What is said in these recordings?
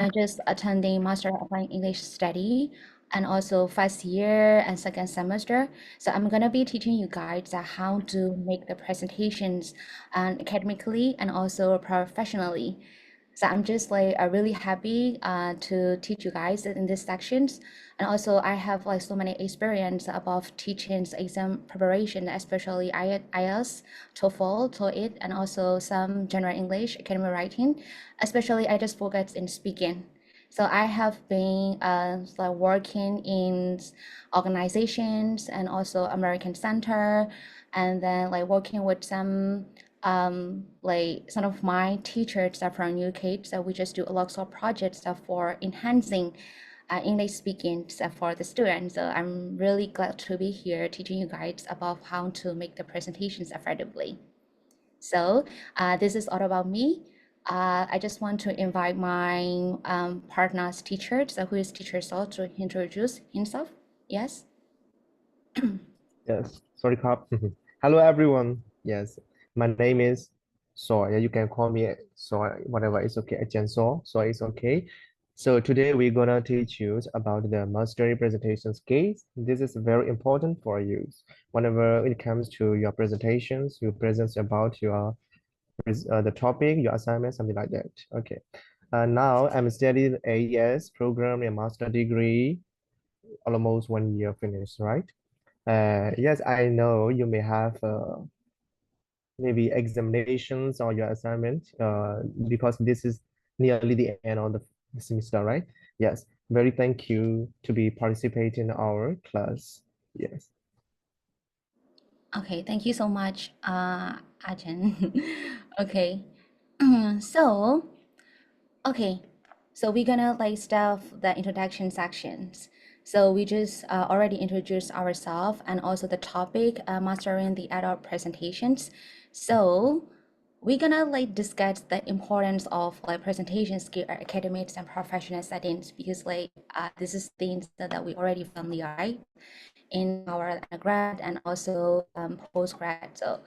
I'm just attending Master of Applied English Study and also first year and second semester. So I'm gonna be teaching you guys how to make the presentations academically and also professionally. So I'm just like really happy to teach you guys in these sections. And also I have like so many experience about teaching exam preparation, especially IELTS, TOEFL, TOEIC, and also some general English, academic writing. Especially I just focus in speaking. So I have been like working in organizations and also American Center, and then like working with some like some of my teachers are from UK, so we just do a lot of projects for enhancing English speaking for the students. So I'm really glad to be here teaching you guys about how to make the presentations effectively. So this is all about me. I just want to invite my partner's teacher, so who is teacher Saul, to introduce himself. Yes. Yes, sorry, Cup. Hello, everyone. Yes, my name is Soy. You can call me Soy, whatever. It's okay. Soy is okay. So today we're gonna teach you about the mastery presentation skills. This is very important for you. Whenever it comes to your presentations, you present about your the topic, your assignment, something like that. Okay. Now I'm studying AES program, a master degree, almost 1 year finished, right? Yes, I know you may have maybe examinations or your assignment because this is nearly the end of the semester, right? Yes, very thank you to be participating in our class. Yes. Okay, thank you so much, Ajahn. Okay, so okay, so we're gonna like start the introduction sections. So we just already introduced ourselves and also the topic, mastering the adult presentations. So we're gonna like discuss the importance of like presentation skill academics and professional settings because like this is things that we already familiar in our undergrad and also postgrad. So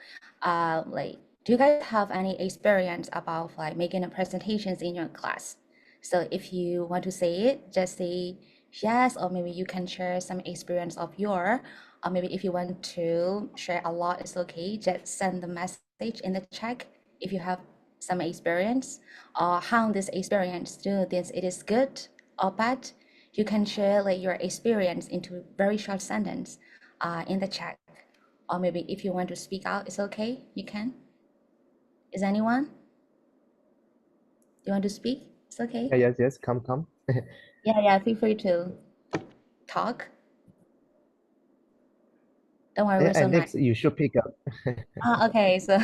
like, do you guys have any experience about like making the presentations in your class? So if you want to say it, just say yes, or maybe you can share some experience of your, or maybe if you want to share a lot, it's okay. Just send the message in the chat if you have some experience or how this experience do this, it is good or bad. You can share like your experience into very short sentence in the chat. Or maybe if you want to speak out, it's okay. You can. Is anyone? You want to speak? It's okay. Yes, come. Yeah, feel free to talk. Don't worry, we're so And nice. next, you should pick up. Okay, so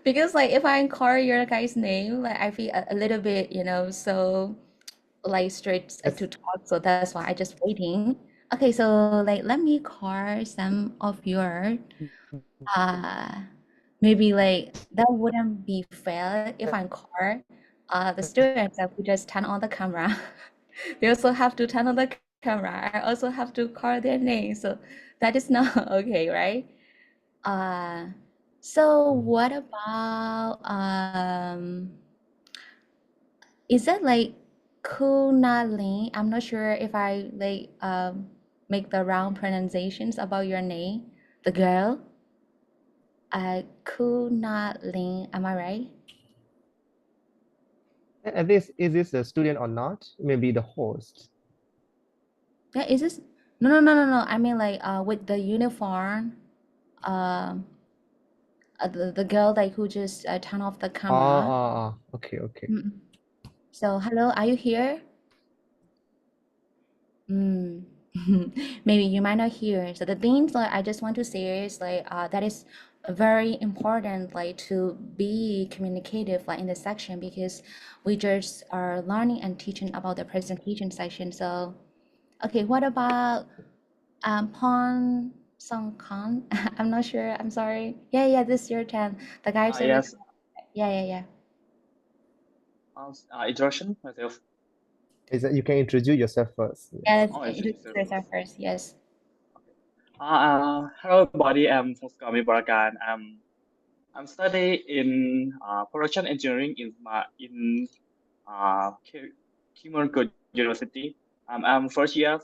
because like if I call your guy's name, like I feel a little bit, so like straight Yes. to talk. So that's why I just waiting. Okay, so like let me call some of your uh maybe like that wouldn't be fair if I call the students that we just turn on the camera. They also have to turn on the camera. I also have to call their name. So that is not okay, right? Uh so what about is that like Kunali? I'm not sure if I like make the wrong pronunciations about your name. The girl. Kunali, am I right? And is this a student or not? Maybe the host. Yeah, is this no. I mean like with the uniform, um the girl like who just turn off the camera. Okay. Mm. So hello, are you here? Mm. Maybe you might not hear. So the things like I just want to say is like that is very important like to be communicative like in the section because we just are learning and teaching about the presentation section. So okay, what about Pon Song Khan? I'm not sure. I'm sorry. Yeah, this is your turn. The guy said like Yes, yeah. introduction myself. Is that you can introduce yourself first. Yeah, Oh, introduce introduce yourself yourself first. first. Yes. Okay. Hello everybody. I'm 𝗦𝘀𝗍𝗶. I'm studying in production engineering in 𝗬𝗀𝘁𝗻𝘀 University. I'm first year.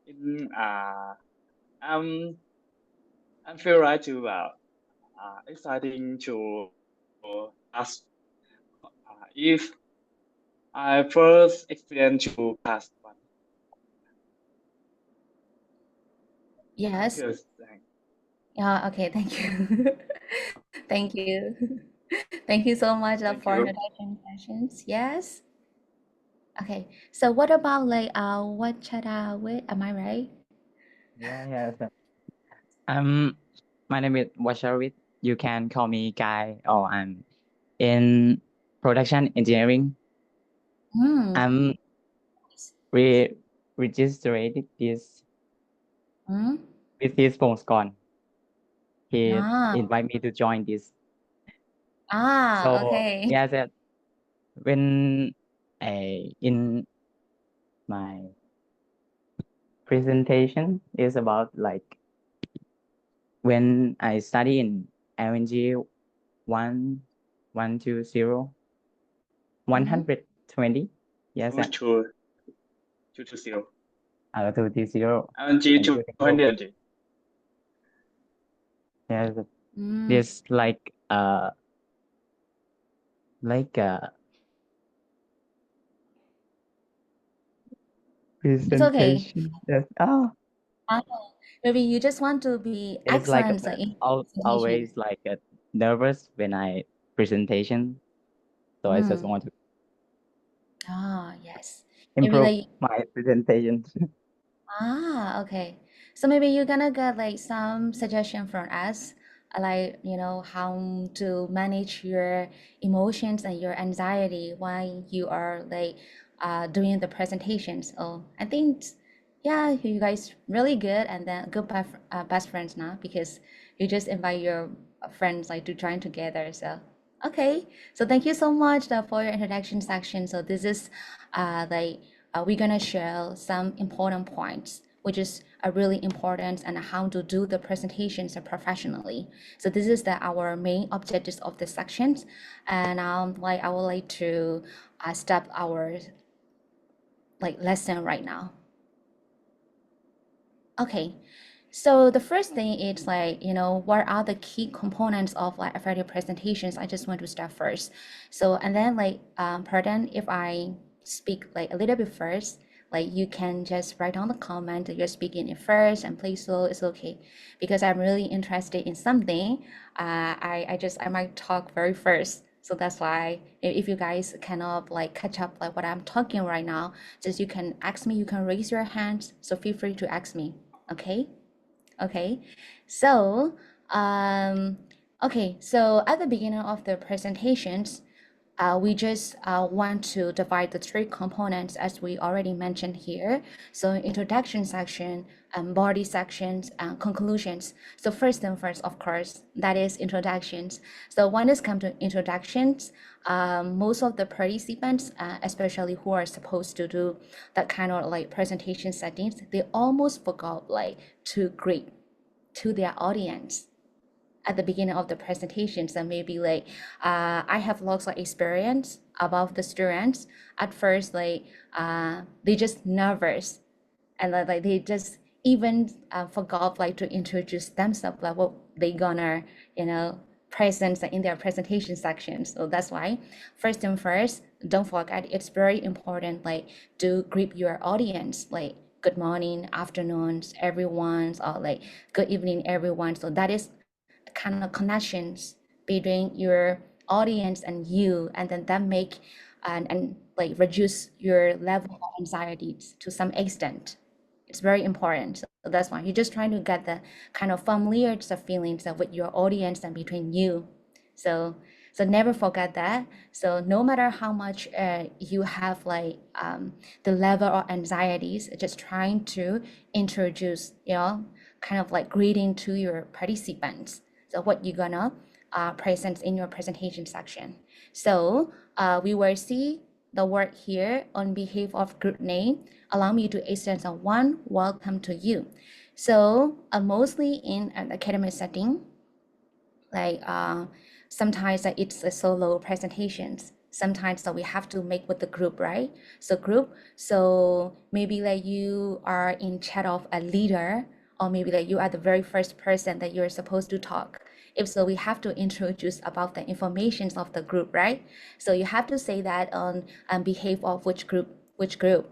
In I'm feel right to exciting to ask if I first experience to pass one. Yes. Thank you. Yeah, okay, thank you. Thank you. Thank you so much Thank for you. introduction sessions. Yes. Okay. So what about like 𝗦𝘀𝗧𝗏, am I right? Yeah. My name is 𝗦𝘀𝗧𝗏. You can call me Guy, or I'm in production engineering. Mm. I'm registered this Mm. with his phone gone. He Ah. invited me to join this. Ah, So okay. yeah, that when in my presentation is about like when I study in LNG 120 120. Yes, that 220. 220. LNG 200. Yes, Mm. this like It's okay. presentation. Yes. Oh, Ah, maybe you just want to be it's like excellent in presentation. always like nervous when I presentation. So I just want to Ah, yes. Maybe improve like my presentation. okay. So maybe you're gonna get like some suggestion from us, like how to manage your emotions and your anxiety while you are like doing the presentations. Oh, I think yeah, you guys really good and then good best friends now because you just invite your friends like to join together. So okay, so thank you so much for your introduction section. So this is like we're gonna share some important points, which is really important and how to do the presentations professionally. So this is our main objectives of the sections, and like I would like to start our like lesson right now. Okay, so the first thing is like, what are the key components of like effective presentations? I just want to start first. So, and then like, pardon if I speak like a little bit first, like you can just write down the comment that you're speaking it first and please slow, it's okay. Because I'm really interested in something, I might talk very first. So that's why if you guys cannot like catch up like what I'm talking right now, just you can ask me, you can raise your hands. So feel free to ask me. Okay. So so at the beginning of the presentations, we just want to divide the three components as we already mentioned here. So introduction section, body sections, and conclusions. So first and first, of course, that is introductions. So when it's come to introductions, most of the participants, especially who are supposed to do that kind of like presentation settings, they almost forgot like to greet to their audience at the beginning of the presentations. And maybe like I have lots of experience about the students. At first, like they just nervous, and like they just even forgot like to introduce themselves, like what they gonna present in their presentation section. So that's why first and first, don't forget, it's very important like to greet your audience, like good morning, afternoons, everyone's, or like good evening, everyone. So that is the kind of connections between your audience and you, and then that make and like reduce your level of anxiety to some extent. It's very important. So that's why you're just trying to get the kind of familiar feelings with your audience and between you. So never forget that. So no matter how much you have like the level of anxieties, just trying to introduce, kind of like greeting to your participants. So what you're gonna present in your presentation section. So we will see the word here on behalf of group name. Allow me to extend a warm welcome to you. So mostly in an academic setting, like sometimes it's a solo presentations. sometimes so we have to make with the group, right? So group, so maybe like you are in chat of a leader, or maybe like you are the very first person that you're supposed to talk. If so, we have to introduce about the information of the group, right? So you have to say that on behalf of which group.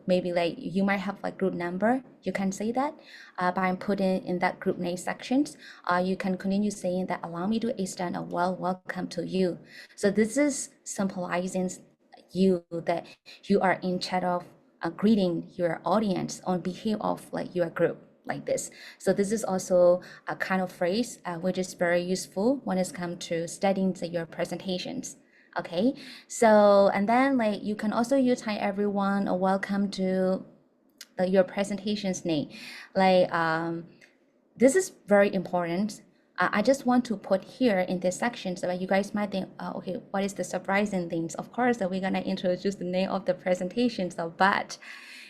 Maybe like you might have like group number, you can say that by putting in that group name sections. You can continue saying that allow me to extend a welcome to you. So this is symbolizing you that you are in charge of greeting your audience on behalf of like your group like this. So this is also a kind of phrase which is very useful when it's come to studying your presentations. Okay, so and then like you can also use hi everyone or welcome to your presentation's name. Like this is very important. I just want to put here in this section so that you guys might think, okay, what is the surprising things? Of course, that we're gonna introduce the name of the presentation. So, but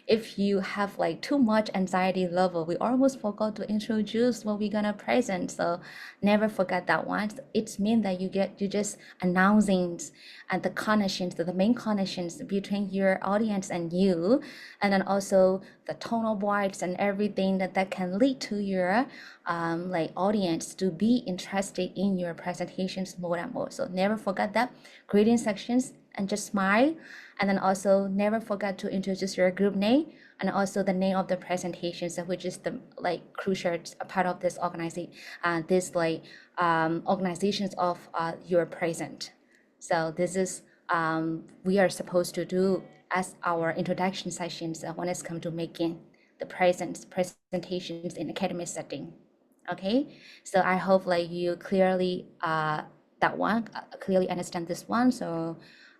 if you have like too much anxiety level, we almost forgot to introduce what we're gonna present. So never forget that one. It means that you just announcing and the connections, the main connections between your audience and you, and then also the tonal voice and everything that can lead to your like audience to be interested in your presentations more and more. So never forget that greeting sections and just smile. And then also never forget to introduce your group name and also the name of the presentations, which is the like crucial part of this organization, organizations of your present. So this is we are supposed to do as our introduction sessions when it's come to making the presentations in academic setting. Okay, so I hope like you clearly clearly understand this one. So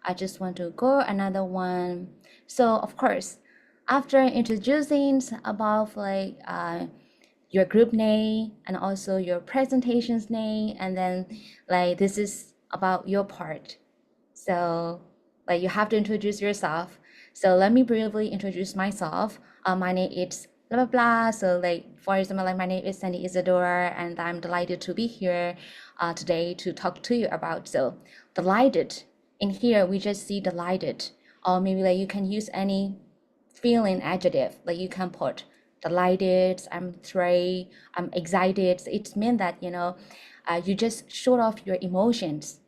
I just want to go another one. So of course, after introducing about like your group name and also your presentation's name, and then like this is about your part. So like you have to introduce yourself. So let me briefly introduce myself. My name is blah blah blah. So like for example, like my name is Sandy Isadora, and I'm delighted to be here today to talk to you about. So delighted. In here, we just see delighted, or maybe like you can use any feeling adjective, like you can put delighted, I'm thrilled, I'm excited. It means that, you know, you just show off your emotions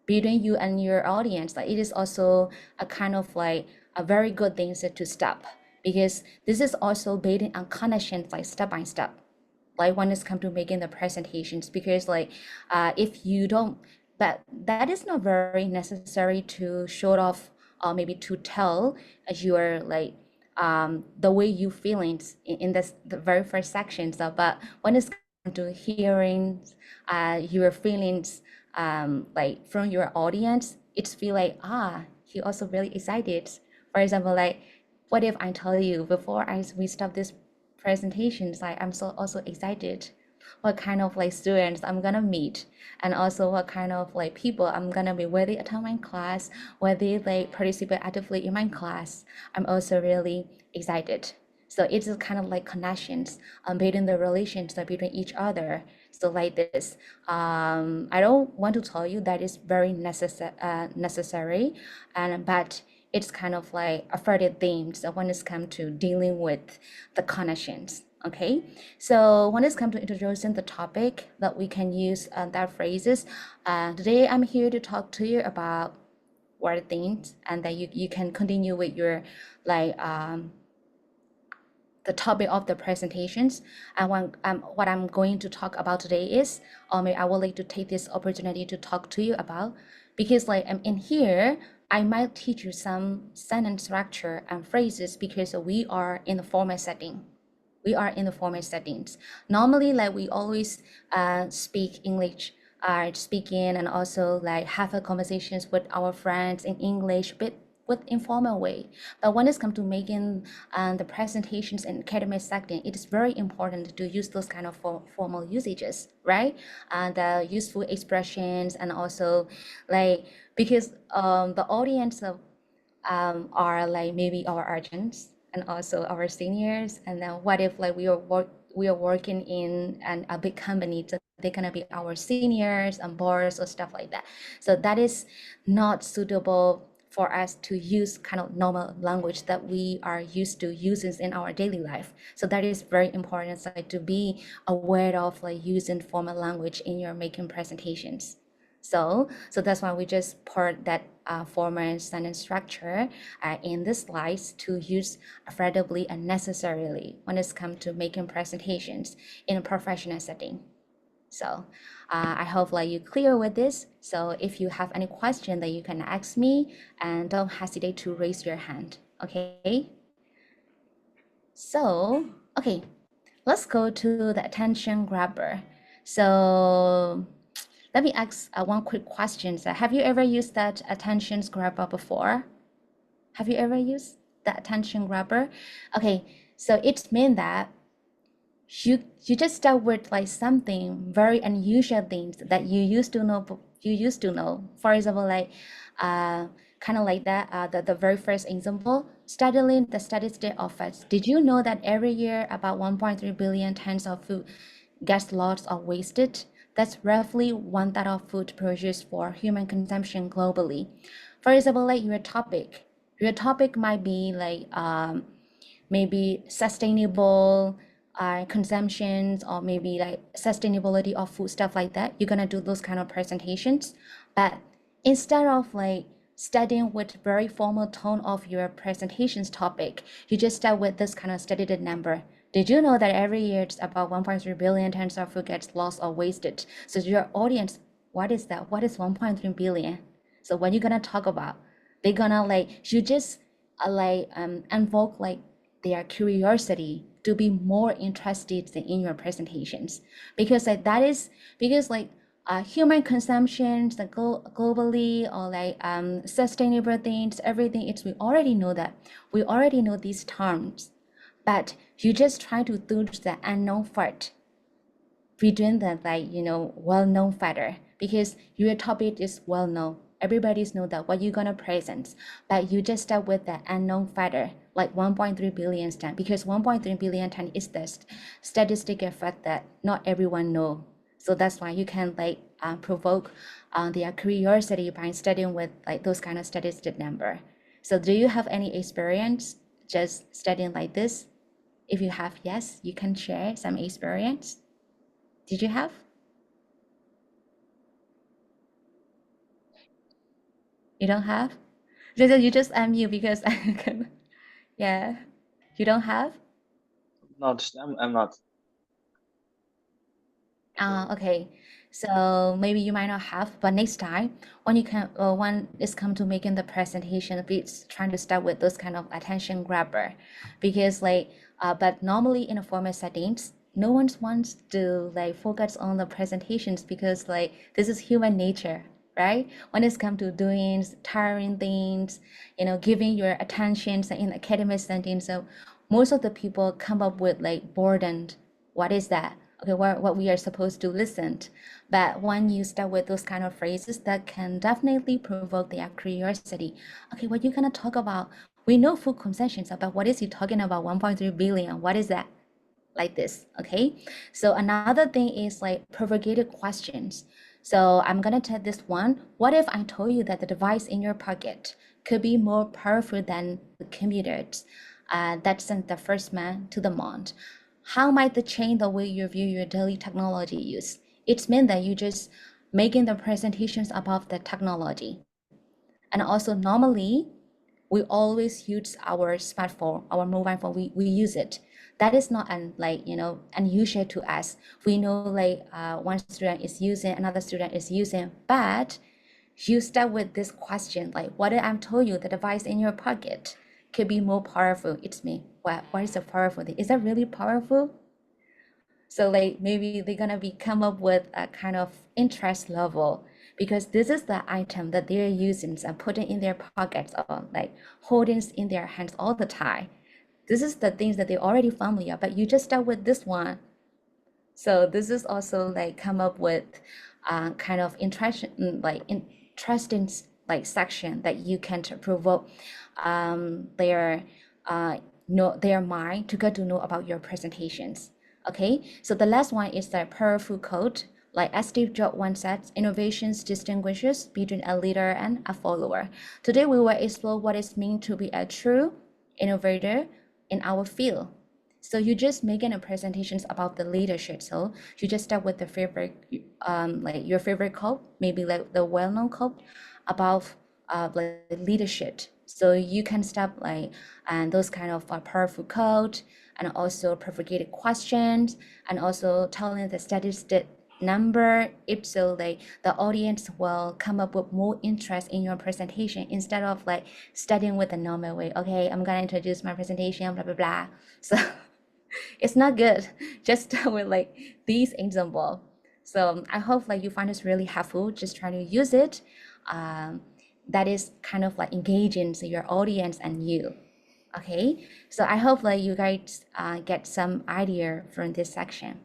between you and your audience. Like it is also a kind of like a very good thing to stop, because this is also based on connections, like step by step, like when it's come to making the presentations, because like if you don't, but that is not very necessary to show off or maybe to tell your like the way you feelings in this the very first section. So but when it's come to hearing your feelings like from your audience, it's feel like he also really excited. For example, like what if I tell you before we start this presentations, like I'm so also excited what kind of like students I'm gonna meet, and also what kind of like people I'm gonna be, whether they attend my class, whether they like participate actively in my class. I'm also really excited. So it's a kind of like connections, building the relations between each other. So like this, I don't want to tell you that is very necessary, but it's kind of like a further themes when it's come to dealing with the connections. Okay, so when it's come to introducing the topic that we can use that phrases, today I'm here to talk to you about word things, and that you can continue with your like the topic of the presentations. And what I'm going to talk about today is, maybe I would like to take this opportunity to talk to you about, because like in here, I might teach you some sentence structure and phrases, because we are in the formal setting. We are in the formal settings. Normally, like we always speak English, speaking, and also like have a conversations with our friends in English, but with informal way. But when it's come to making the presentations in academic setting, it is very important to use those kind of formal usages, right? The useful expressions, and also like, because the audience are like maybe our urgents and also our seniors. And then what if like we are working in a big company, so they're gonna be our seniors and boards or stuff like that. So that is not suitable for us to use kind of normal language that we are used to using in our daily life. So that is very important, so to be aware of like using formal language in your making presentations. So that's why we just put that formal sentence structure in the slides to use preferably and necessarily when it's come to making presentations in a professional setting. So I hope like you clear with this. So if you have any question that you can ask me, and don't hesitate to raise your hand, okay? So, okay, let's go to the attention grabber. So let me ask one quick question. So have you ever used that attention grabber before? Have you ever used the attention grabber? Okay, so it means that you just start with like something very unusual things that you used to know. For example, like kind of like that, the very first example, studying the statistic of facts. Did you know that every year about 1.3 billion tons of food gets lost or wasted? That's roughly 1/3 of food produced for human consumption globally. For example, like your topic might be like maybe sustainable consumptions, or maybe like sustainability of food, stuff like that. You're gonna do those kind of presentations, but instead of like studying with very formal tone of your presentations topic, you just start with this kind of studied number. Did you know that every year it's about 1.3 billion tons of food gets lost or wasted? So your audience, what is that? What is 1.3 billion? So when you're gonna talk about, they're gonna like, you just invoke like their curiosity to be more interested in your presentations, because like that is because like human consumptions like globally, or like sustainable things, everything, we already know these terms, but you just try to do the unknown part between the like well-known factor, because your topic is well known, everybody's know that what you're gonna present, but you just start with the unknown factor like 1.3 billion ton, because 1.3 billion ton is the statistical fact that not everyone know. So that's why you can like provoke their curiosity by studying with like those kind of statistic number. So do you have any experience just studying like this? If you have, yes, you can share some experience. Did you have? You don't have? You just unmute because I can. Yeah. You don't have? I'm not. Okay. So maybe you might not have, but next time when when it's come to making the presentation, please trying to start with those kind of attention grabber, because like but normally in a formal settings, no one wants to like focus on the presentations, because like this is human nature, right? When it's come to doing tiring things, giving your attention in academic setting, so most of the people come up with like boredom. What is that? Okay, what we are supposed to listen. But when you start with those kind of phrases, that can definitely provoke their curiosity. Okay, what you gonna talk about? We know food consumptions, but what is he talking about? 1.3 billion. What is that? Like this, okay? So another thing is like provocative questions. So I'm gonna take this one. What if I told you that the device in your pocket could be more powerful than the computers that sent the first man to the moon? How might that change the way you view your daily technology use? It means that you just making the presentations about the technology. And also normally, we always use our smartphone, our mobile phone, we use it. That is not unusual to us. We know like one student is using, another student is using, but you start with this question, like what if I'm told you the device in your pocket could be more powerful? It's me. What is the powerful thing? Is that really powerful? So like maybe they're gonna come up with a kind of interest level, because this is the item that they're using and putting in their pockets, or like holding in their hands all the time. This is the things that they're already familiar, but you just start with this one. So this is also like come up with kind of interesting like section that you can provoke their mind to get to know about your presentations. Okay, so the last one is the powerful quote, Like as Steve Jobs once said, innovations distinguishes between a leader and a follower. Today we will explore what it means to be a true innovator in our field. So you just making a presentations about the leadership. So you just start with the favorite, like your favorite quote, maybe like the well-known quote about like leadership. So you can start like and those kind of powerful quote, and also provocative questions, and also telling the statistic number. If so, like the audience will come up with more interest in your presentation instead of like studying with the normal way. Okay, I'm gonna introduce my presentation, blah blah blah. So it's not good. Just start with like these example. So I hope like you find this really helpful. Just try to use it. That is kind of like engaging to your audience and you. Okay, so I hope like you guys get some idea from this section.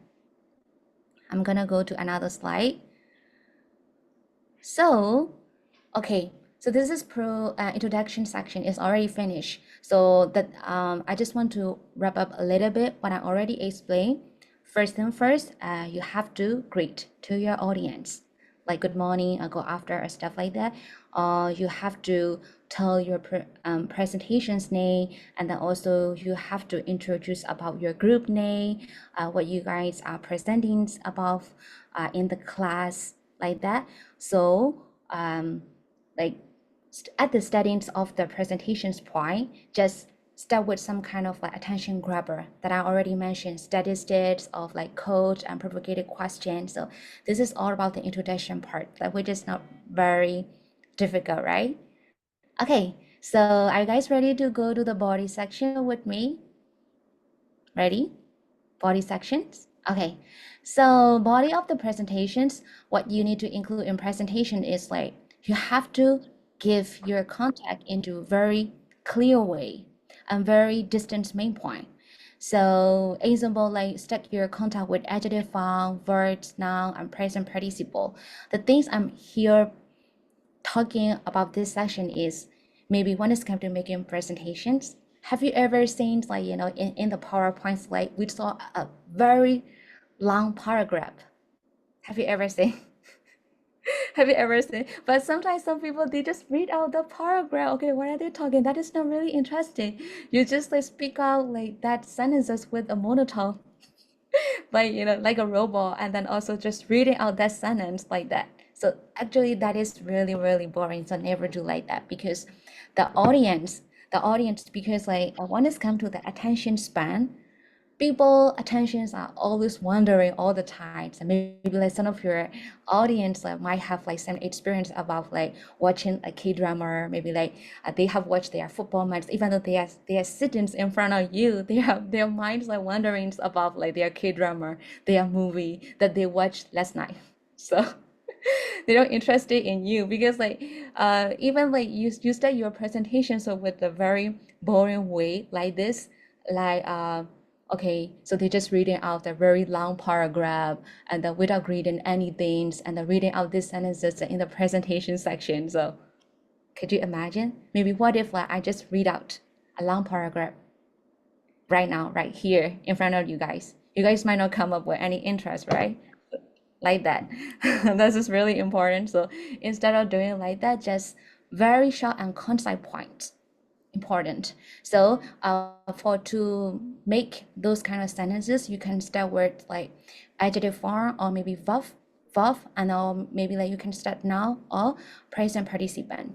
I'm gonna go to another slide. So, okay, so this is introduction section is already finished. So that I just want to wrap up a little bit what I already explained. First thing first, you have to greet to your audience, like good morning or go after or stuff like that. You have to tell your presentation's name, and then also you have to introduce about your group name, what you guys are presenting about in the class, like that. So like at the starting of the presentations point, just start with some kind of like attention grabber that I already mentioned, statistics of like code and provocative questions. So this is all about the introduction part, like which is not very difficult, right? Okay, so are you guys ready to go to the body section with me? Ready? Body sections? Okay, so body of the presentations, what you need to include in presentation is like, you have to give your contact into very clear way and very distant main point. So example, like stack your contact with adjective form, verbs, noun, and present participle. The things I'm here talking about this section is maybe when it's come to making presentations, have you ever seen like, you know, in the PowerPoint slide, we saw a very long paragraph. Have you ever seen? Have you ever seen? But sometimes some people, they just read out the paragraph. Okay, what are they talking? That is not really interesting. You just like speak out like that sentences with a monotone, like, you know, like a robot, and then also just reading out that sentence like that. So actually that is really, really boring. So never do like that, because the audience, because like when it's come to the attention span, people attentions are always wandering all the time. So maybe like some of your audience might have like some experience about like watching a K-drama, maybe like they have watched their football match, even though they are sitting in front of you, they have their minds like wandering about like their K-drama, their movie that they watched last night. So they're not interested in you, because like even like you start your presentation so with a very boring way like this, like okay, so they're just reading out a very long paragraph, and then without reading anything, and then reading out these sentences in the presentation section. So could you imagine? Maybe what if like I just read out a long paragraph right now, right here in front of you guys? You guys might not come up with any interest, right? Like that. This is really important. So instead of doing like that, just very short and concise points. Important. So for to make those kind of sentences, you can start with like adjective form or maybe verb, and maybe like you can start now or present participle.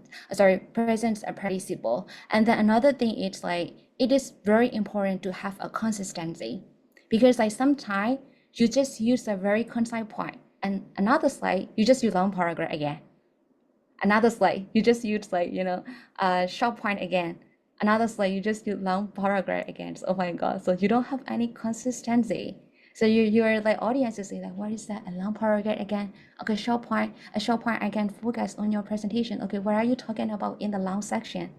And then another thing is like it is very important to have a consistency, because like sometimes you just use a very concise point, and another slide you just use long paragraph again. Another slide you just use like, you know, a short point again. Another slide you just use long paragraph again. So, oh my god, so you don't have any consistency. So you're like audience is like, what is that, a long paragraph again? Okay, a short point I can focus on your presentation. Okay, what are you talking about in the long section,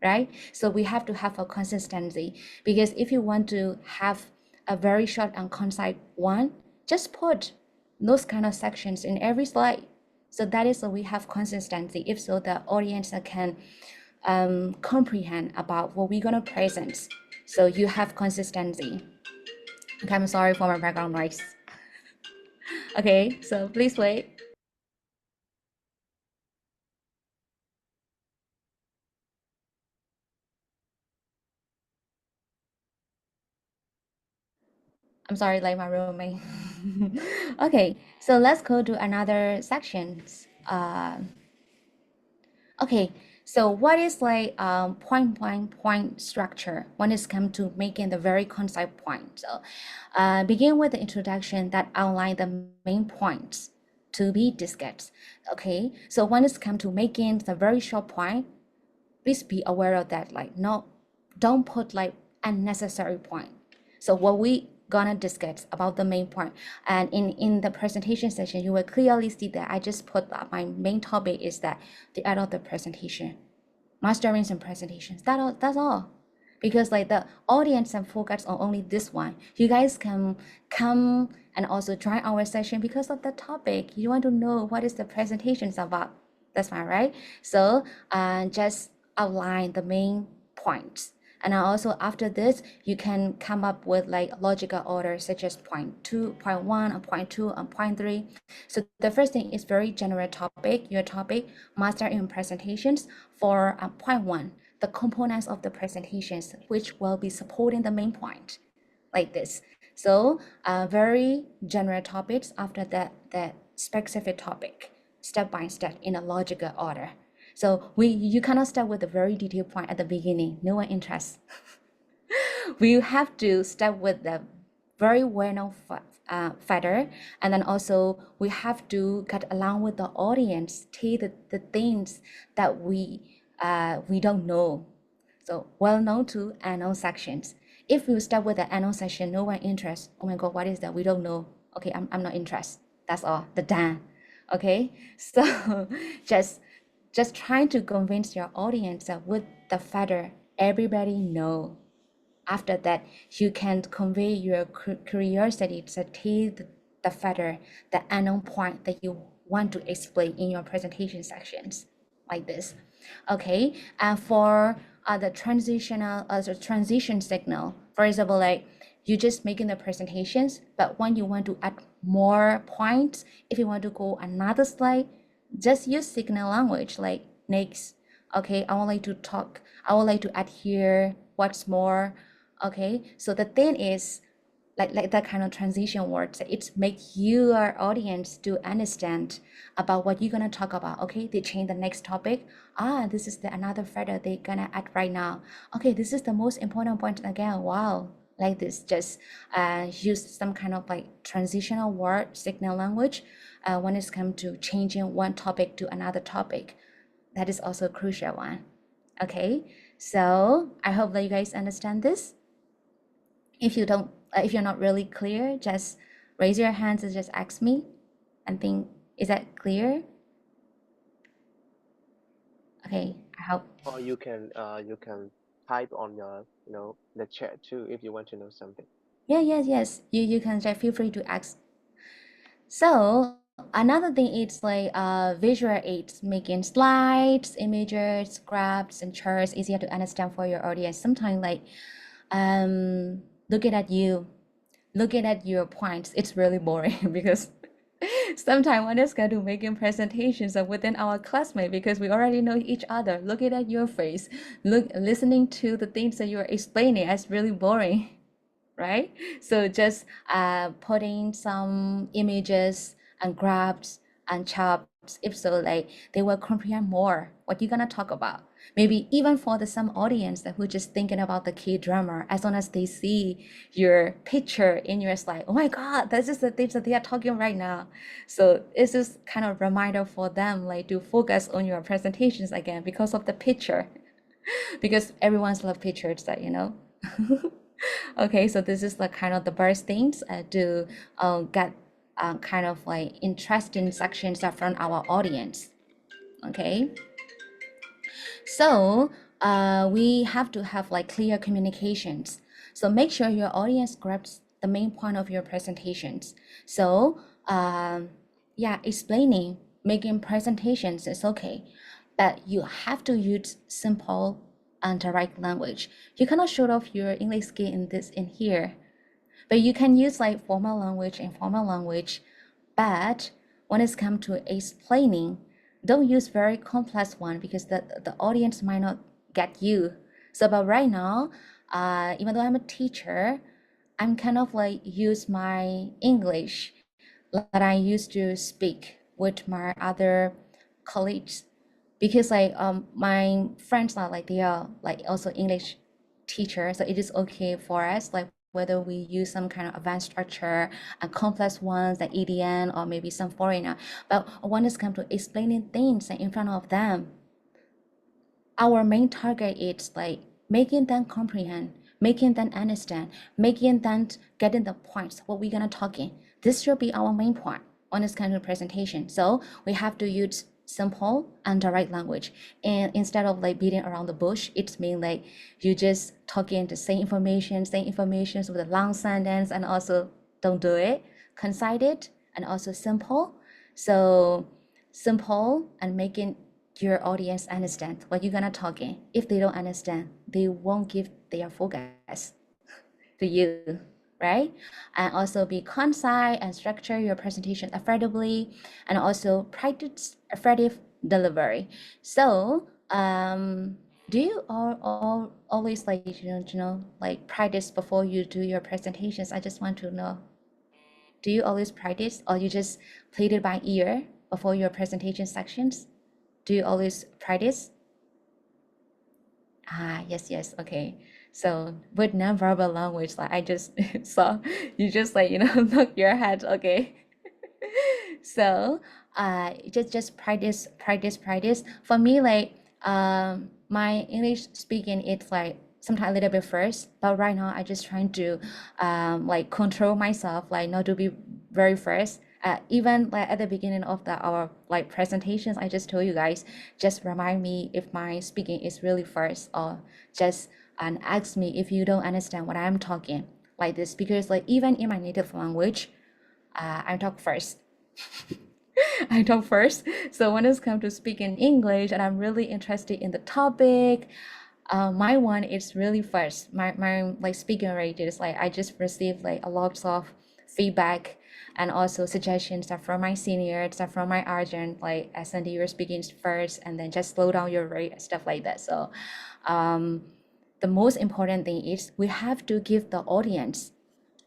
right? So we have to have a consistency, because if you want to have a very short and concise one, just put those kind of sections in every slide. So that is so we have consistency. If so, the audience can comprehend about what we're gonna present. So you have consistency. Okay, I'm sorry for my background noise. Okay, so please wait. I'm sorry, like my roommate. Okay, so let's go to another sections. Okay, so what is like point structure when it's come to making the very concept point? So begin with the introduction that outline the main points to be discussed. Okay, so when it's come to making the very short point, please be aware of that. Like, no, don't put like unnecessary point. So what we gonna discuss about the main point, and in the presentation session, you will clearly see that I just put my main topic is that the end of the presentation, mastering some presentations. That's all. Because like the audience can focus on only this one. You guys can come and also join our session because of the topic. You want to know what is the presentations about. That's fine, right? So just outline the main points. And also after this, you can come up with like logical order such as point 2, point 1, and point 2, and point 3. So the first thing is very general topic, your topic, master in presentations. For point 1, the components of the presentations, which will be supporting the main point, like this. So very general topics after that specific topic, step by step in a logical order. So you cannot start with a very detailed point at the beginning. No one interests. We have to start with the very well-known factor, and then also we have to get along with the audience, take the things that we don't know. So well-known to unknown sections. If we start with the unknown section, no one interested. Oh my God, what is that? We don't know. Okay, I'm not interested. That's all. The done. Okay, so just trying to convince your audience that with the factor, everybody know. After that, you can convey your curiosity to take the factor, the unknown point that you want to explain in your presentation sections, like this. Okay, and for the transition signal, for example, like you just making the presentations, but when you want to add more points, if you want to go another slide, just use signal language like next. Okay, I would like to add here what's more. Okay, so the thing is like that kind of transition words, it makes your audience to understand about what you're gonna talk about. Okay, they change the next topic. This is another factor they're gonna add right now. Okay, this is the most important point again. Wow, like this, just use some kind of like transitional word signal language when it's come to changing one topic to another topic. That is also a crucial one. Okay, so I hope that you guys understand this. If you don't, if you're not really clear, just raise your hands and just ask me and think, is that clear? Okay, I hope. Or you can type on your the chat too if you want to know something. Yes. You can just feel free to ask. So another thing is like visual aids, making slides, images, graphs, and charts easier to understand for your audience. Sometimes like looking at your points, it's really boring because sometimes when it's going to making presentations within our classmate, because we already know each other, looking at your face, listening to the things that you're explaining, it's really boring, right? So just putting some images and graphs and charts, if so, like they will comprehend more what you're gonna talk about. Maybe even for some audience that who just thinking about the K-drama, as long as they see your picture in your slide, oh my God, this is the things that they are talking right now. So it's just kind of reminder for them like to focus on your presentations again because of the picture, because everyone's love pictures that Okay, so this is the kind of the first things to get kind of like interesting sections from our audience. Okay, so we have to have like clear communications. So make sure your audience grabs the main point of your presentations. So yeah, explaining, making presentations is okay, but you have to use simple and direct language. You cannot show off your English skill in here, but you can use like formal language, informal language, But when it's come to explaining, don't use very complex one because the audience might not get you. So but right now, even though I'm a teacher, I'm kind of like use my English that I used to speak with my other colleagues, because like my friends are like, they are like also English teacher, so it is okay for us, like whether we use some kind of advanced structure and complex ones like EDN or maybe some foreigner. But when it's come to explaining things in front of them, our main target is like making them comprehend, making them understand, making them getting the points what we're gonna talk in. This should be our main point on this kind of presentation. So we have to use simple and direct language, and instead of like beating around the bush, it's mean like you just talking the same information with a long sentence, and also don't do it, concise it, and also simple. So simple and making your audience understand what you're gonna talk in. If they don't understand, they won't give their focus to you, right? And also be concise and structure your presentation effectively, and also practice effective delivery. So do you all always like like practice before you do your presentations? I just want to know, do you always practice, or you just play it by ear before your presentation sections? Do you always practice? Yes, okay. So with nonverbal language, like I just saw you just like look your head, okay. So just practice. For me, like my English speaking, it's like sometimes a little bit first, but right now I just trying to like control myself, like not to be very first. Even like at the beginning of our like presentations, I just told you guys, just remind me if my speaking is really first, or just and ask me if you don't understand what I'm talking like this, because like even in my native language, I talk first. I talk first. So when it's come to speaking English and I'm really interested in the topic, my one is really fast. My like speaking rate is like I just received like a lot of feedback and also suggestions are from my seniors, are from my agent, like SND you're speaking first and then just slow down your rate, stuff like that. So the most important thing is we have to give the audience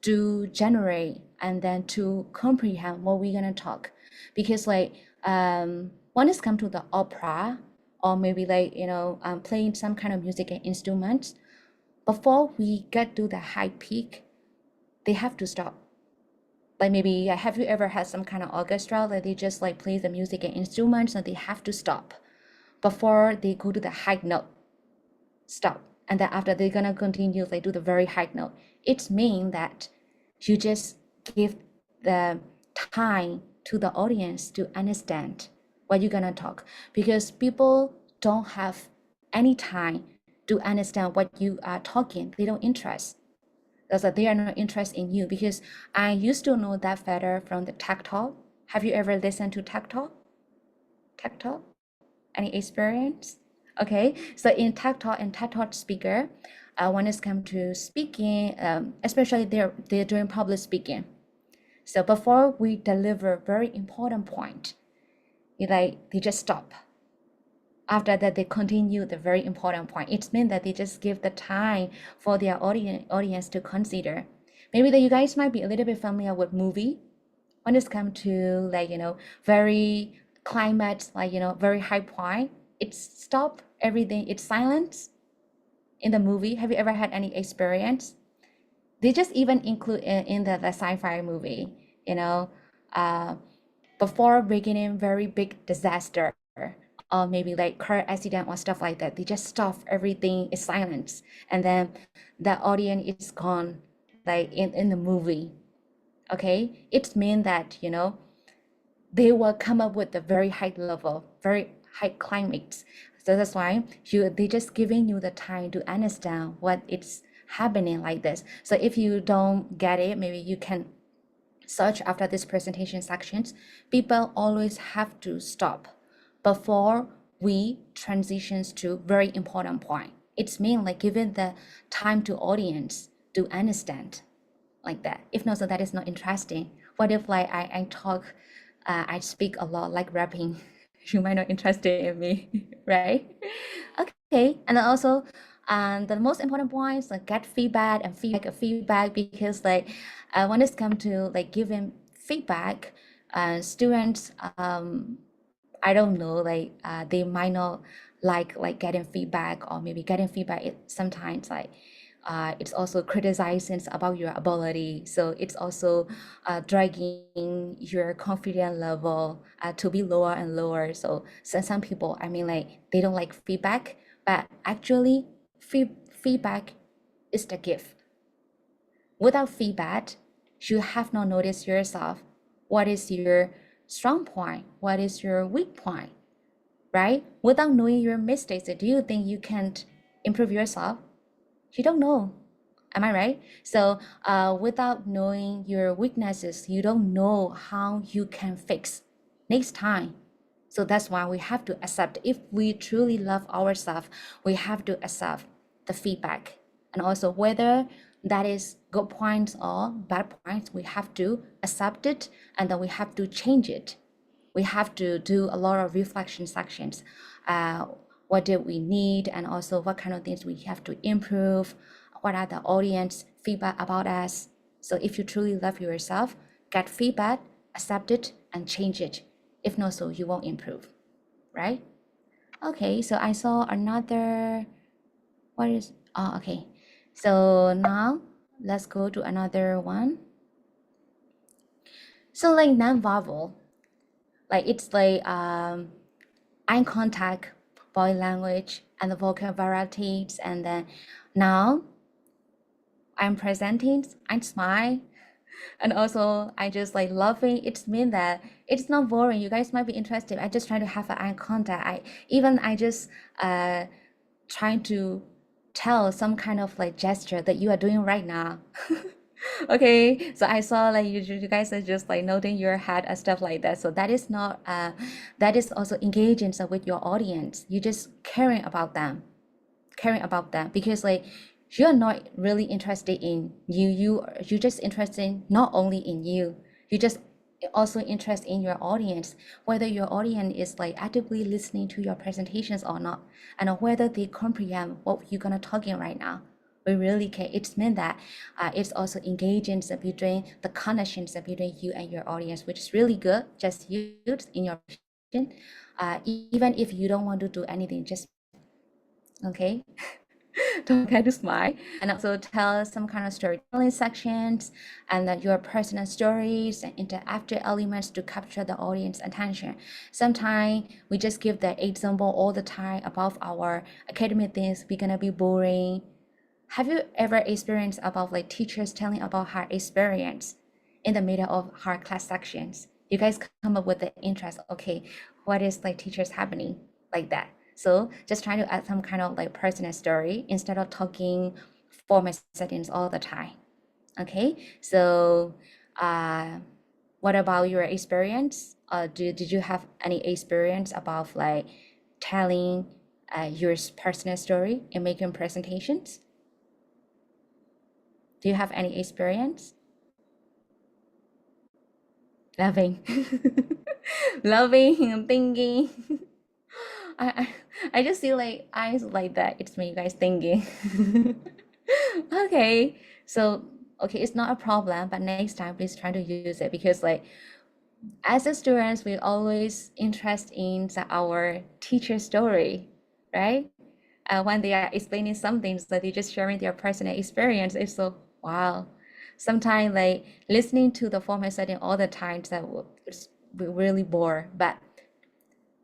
to generate and then to comprehend what we're gonna talk. Because like when it's come to the opera, or maybe like playing some kind of music instruments, before we get to the high peak, they have to stop. Like maybe have you ever had some kind of orchestra that they just like play the music and instruments and they have to stop before they go to the high note? Stop. And then after they're gonna continue, they do the very high note. It means that you just give the time to the audience to understand what you're gonna talk, because people don't have any time to understand what you are talking. They don't interest. That's that they are not interested in you, because I used to know that better from the tech talk. Have you ever listened to tech talk? Tech talk? Any experience? Okay, so in tech talk and TED talk speaker, when it's come to speaking, especially they're doing public speaking. So before we deliver very important point, they just stop. After that, they continue the very important point. It means that they just give the time for their audience to consider. Maybe that you guys might be a little bit familiar with movie. When it's come to like very climate, like very high point, it's stop everything. It's silence in the movie. Have you ever had any experience? They just even include in the sci-fi movie, before beginning very big disaster, or maybe like car accident or stuff like that, they just stop everything, is silence, and then the audience is gone, like in the movie. Okay, it means that they will come up with a very high level, very high climax. So that's why they just giving you the time to understand what it's happening like this. So if you don't get it, maybe you can search after this presentation sections. People always have to stop before we transitions to very important point. It's mean like giving the time to audience to understand like that. If not, so that is not interesting what if like I talk, I speak a lot like rapping? You might not interested in me, right? Okay, and then also, the most important points like get feedback and feedback because like when it's come to like giving feedback, students I don't know, like they might not like getting feedback, or maybe getting feedback sometimes like it's also criticizing about your ability. So it's also dragging your confidence level to be lower and lower. So some people, I mean, like they don't like feedback, but actually feedback is the gift. Without feedback, you have not noticed yourself. What is your strong point? What is your weak point? Right? Without knowing your mistakes, do you think you can improve yourself? You don't know. Am I right? So without knowing your weaknesses, you don't know how you can fix next time. So that's why we have to accept. If we truly love ourselves, we have to accept the feedback. And also whether that is good points or bad points, we have to accept it, and then we have to change it. We have to do a lot of reflection sections. What did we need, and also what kind of things we have to improve? What are the audience feedback about us? So if you truly love yourself, get feedback, accept it, and change it. If not so, you won't improve, right? Okay, so I saw another, okay. So now let's go to another one. So like non-verbal, like it's like eye contact, body language, and the vocal varieties. And then now I'm presenting, I smile, and also I just like laughing. It means that it's not boring. You guys might be interested. I just try to have an eye contact. I just trying to tell some kind of like gesture that you are doing right now. Okay, so I saw like you guys are just like nodding your head and stuff like that. So that is not that is also engaging with your audience. You just caring about them because like you're not really interested in you just interested not only in you just also interest in your audience, whether your audience is like actively listening to your presentations or not, and whether they comprehend what you're gonna talking right now. We really care. It's meant that it's also engaging between the connections between you and your audience, which is really good. Just use in your presentation, even if you don't want to do anything, just okay. Don't forget to smile, and also tell some kind of storytelling sections and then your personal stories and interactive elements to capture the audience attention. Sometimes we just give the example all the time about our academic things. We're gonna be boring. Have you ever experienced about like teachers telling about her experience in the middle of her class sections? You guys come up with the interest. Okay, what is like teachers happening like that? So just try to add some kind of like personal story instead of talking formal settings all the time. Okay, so what about your experience? Did you have any experience about like telling your personal story and making presentations? Do you have any experience? Loving, loving, and thinking. I, I just see like eyes like that. It's me, you guys thinking. Okay, so okay, it's not a problem, but next time please try to use it because like as a students, we always interest in our teacher story, right? When they are explaining something, so they just sharing their personal experience. It's so wow. Sometimes like listening to the formal setting all the time that we really bore. But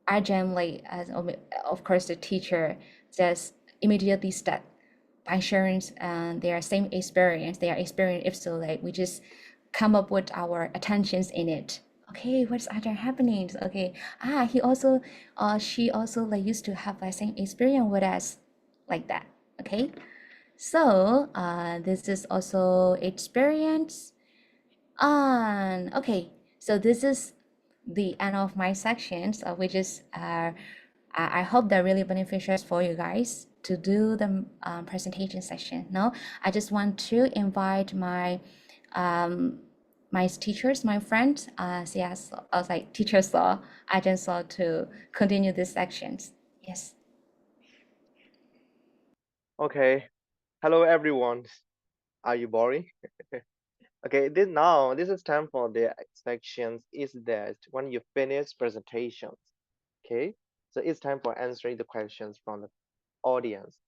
I jam like as of course the teacher just immediately start by sharing their same experience, their experience. If so, like we just come up with our attentions in it. Okay, what's other happenings? Okay, he also, she also like used to have the same experience with us, like that. Okay, so this is also experience. And okay, so this is the end of my sections, which is I hope they're really beneficial for you guys to do the presentation session. Now, I just want to invite my my teachers, my friends, yes, I was like teacher saw, agent saw to continue these sections. Yes. Okay. Hello, everyone. Are you boring? Okay, this is time for the sections is that when you finish presentations. Okay, so it's time for answering the questions from the audience.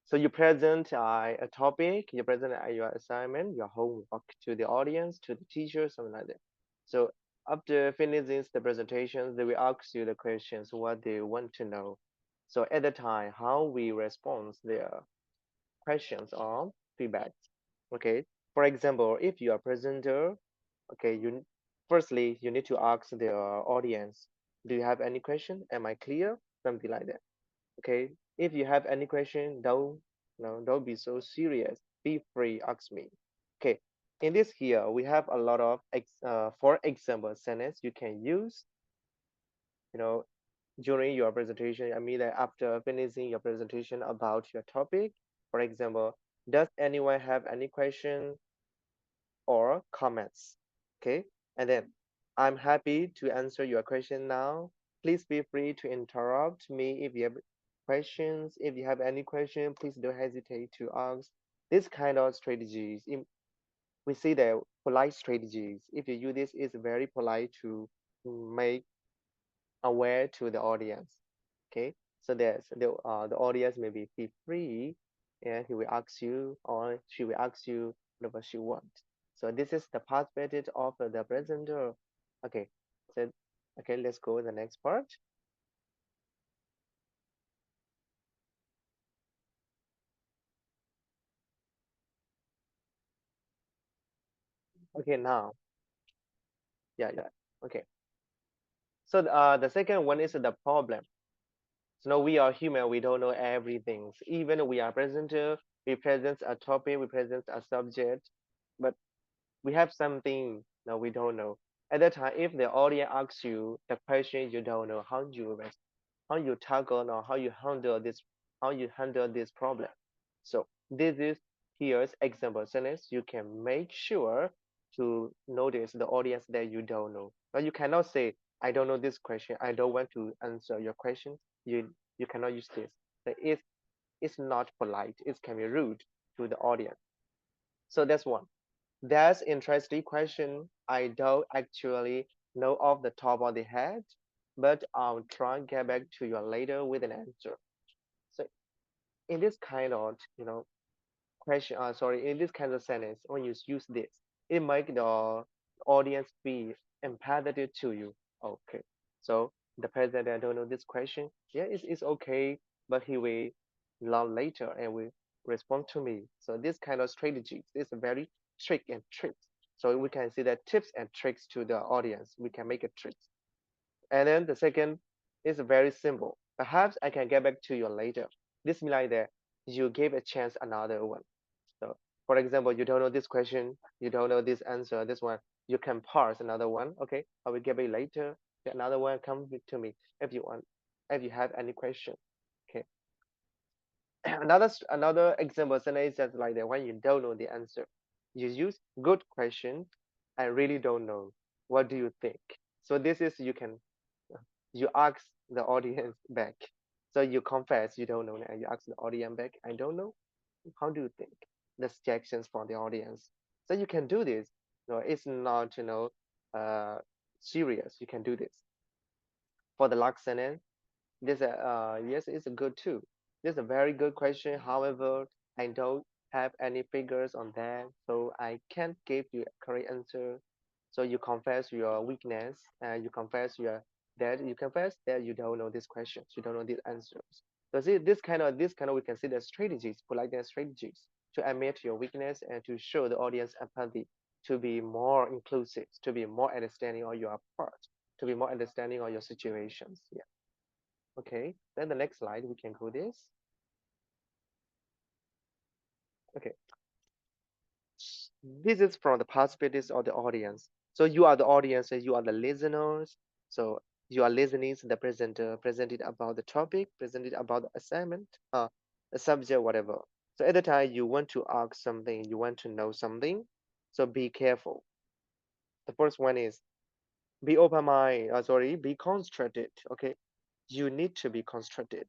So you present a topic, you present your assignment, your homework to the audience, to the teacher, something like that. So after finishing the presentations, they will ask you the questions, what they want to know. So at the time, how we respond their questions or feedback. Okay, for example, if you are presenter, okay, firstly you need to ask the audience, do you have any question? Am I clear? Something like that. Okay, if you have any question, don't be so serious. Be free, ask me. Okay, in this here we have a lot of for example sentence you can use. During your presentation. I mean that after finishing your presentation about your topic. For example, does anyone have any question or comments? Okay, and then I'm happy to answer your question now. Please feel free to interrupt me if you have questions. If you have any question, please don't hesitate to ask. This kind of strategies, we see that polite strategies. If you use this, it's very polite to make aware to the audience. Okay, so the audience maybe feel free, and he will ask you or she will ask you whatever she wants. So this is the perspective of the presenter. Okay, so okay, let's go to the next part. Okay, now, yeah, okay. So the second one is the problem. So now we are human, we don't know everything. Even we are presenter, we present a topic, we present a subject, but we have something that we don't know. At that time, if the audience asks you the question you don't know, how you tackle or how you handle this problem. So this is here's example sentence. You can make sure to notice the audience that you don't know. But you cannot say, I don't know this question. I don't want to answer your question. You cannot use this. So it's not polite. It can be rude to the audience. So that's one. That's interesting question. I don't actually know off the top of the head, but I'll try and get back to you later with an answer. So in this kind of, question, sorry, in this kind of sentence, when you use this, it make the audience be empathetic to you. Okay, so the president, I don't know this question. Yeah, it's okay, but he will learn later and will respond to me. So this kind of strategy is very trick and tricks. So we can see that tips and tricks to the audience. We can make a tricks. And then the second is very simple. Perhaps I can get back to you later. This means like that you give a chance another one. So for example, you don't know this question, you don't know this answer, this one, you can parse another one. Okay, I will get back later. Another one come to me if you want, if you have any question. Okay. Another example sentence is like that when you don't know the answer. You use good question. I really don't know. What do you think? So this is you ask the audience back. So you confess you don't know and you ask the audience back, I don't know. How do you think? The suggestions from the audience. So you can do this. It's not serious. You can do this. For the last sentence, this yes, it's a good too. This is a very good question. However, I don't have any figures on that, so I can't give you a correct answer. So you confess your weakness, and you confess that you don't know these questions, you don't know these answers. So see, this kind of we can see the strategies, politeness strategies to admit your weakness and to show the audience empathy, to be more inclusive, to be more understanding of your part, to be more understanding of your situations. Yeah. Okay, then the next slide, we can go this. Okay, this is from the possibilities of the audience. So you are the audience and you are the listeners. So you are listening to the presenter presented about the topic, presented about the assignment, the subject, whatever. So at the time you want to ask something, you want to know something. So be careful. The first one is be open-minded. Sorry, be constructed. Okay, you need to be constructed.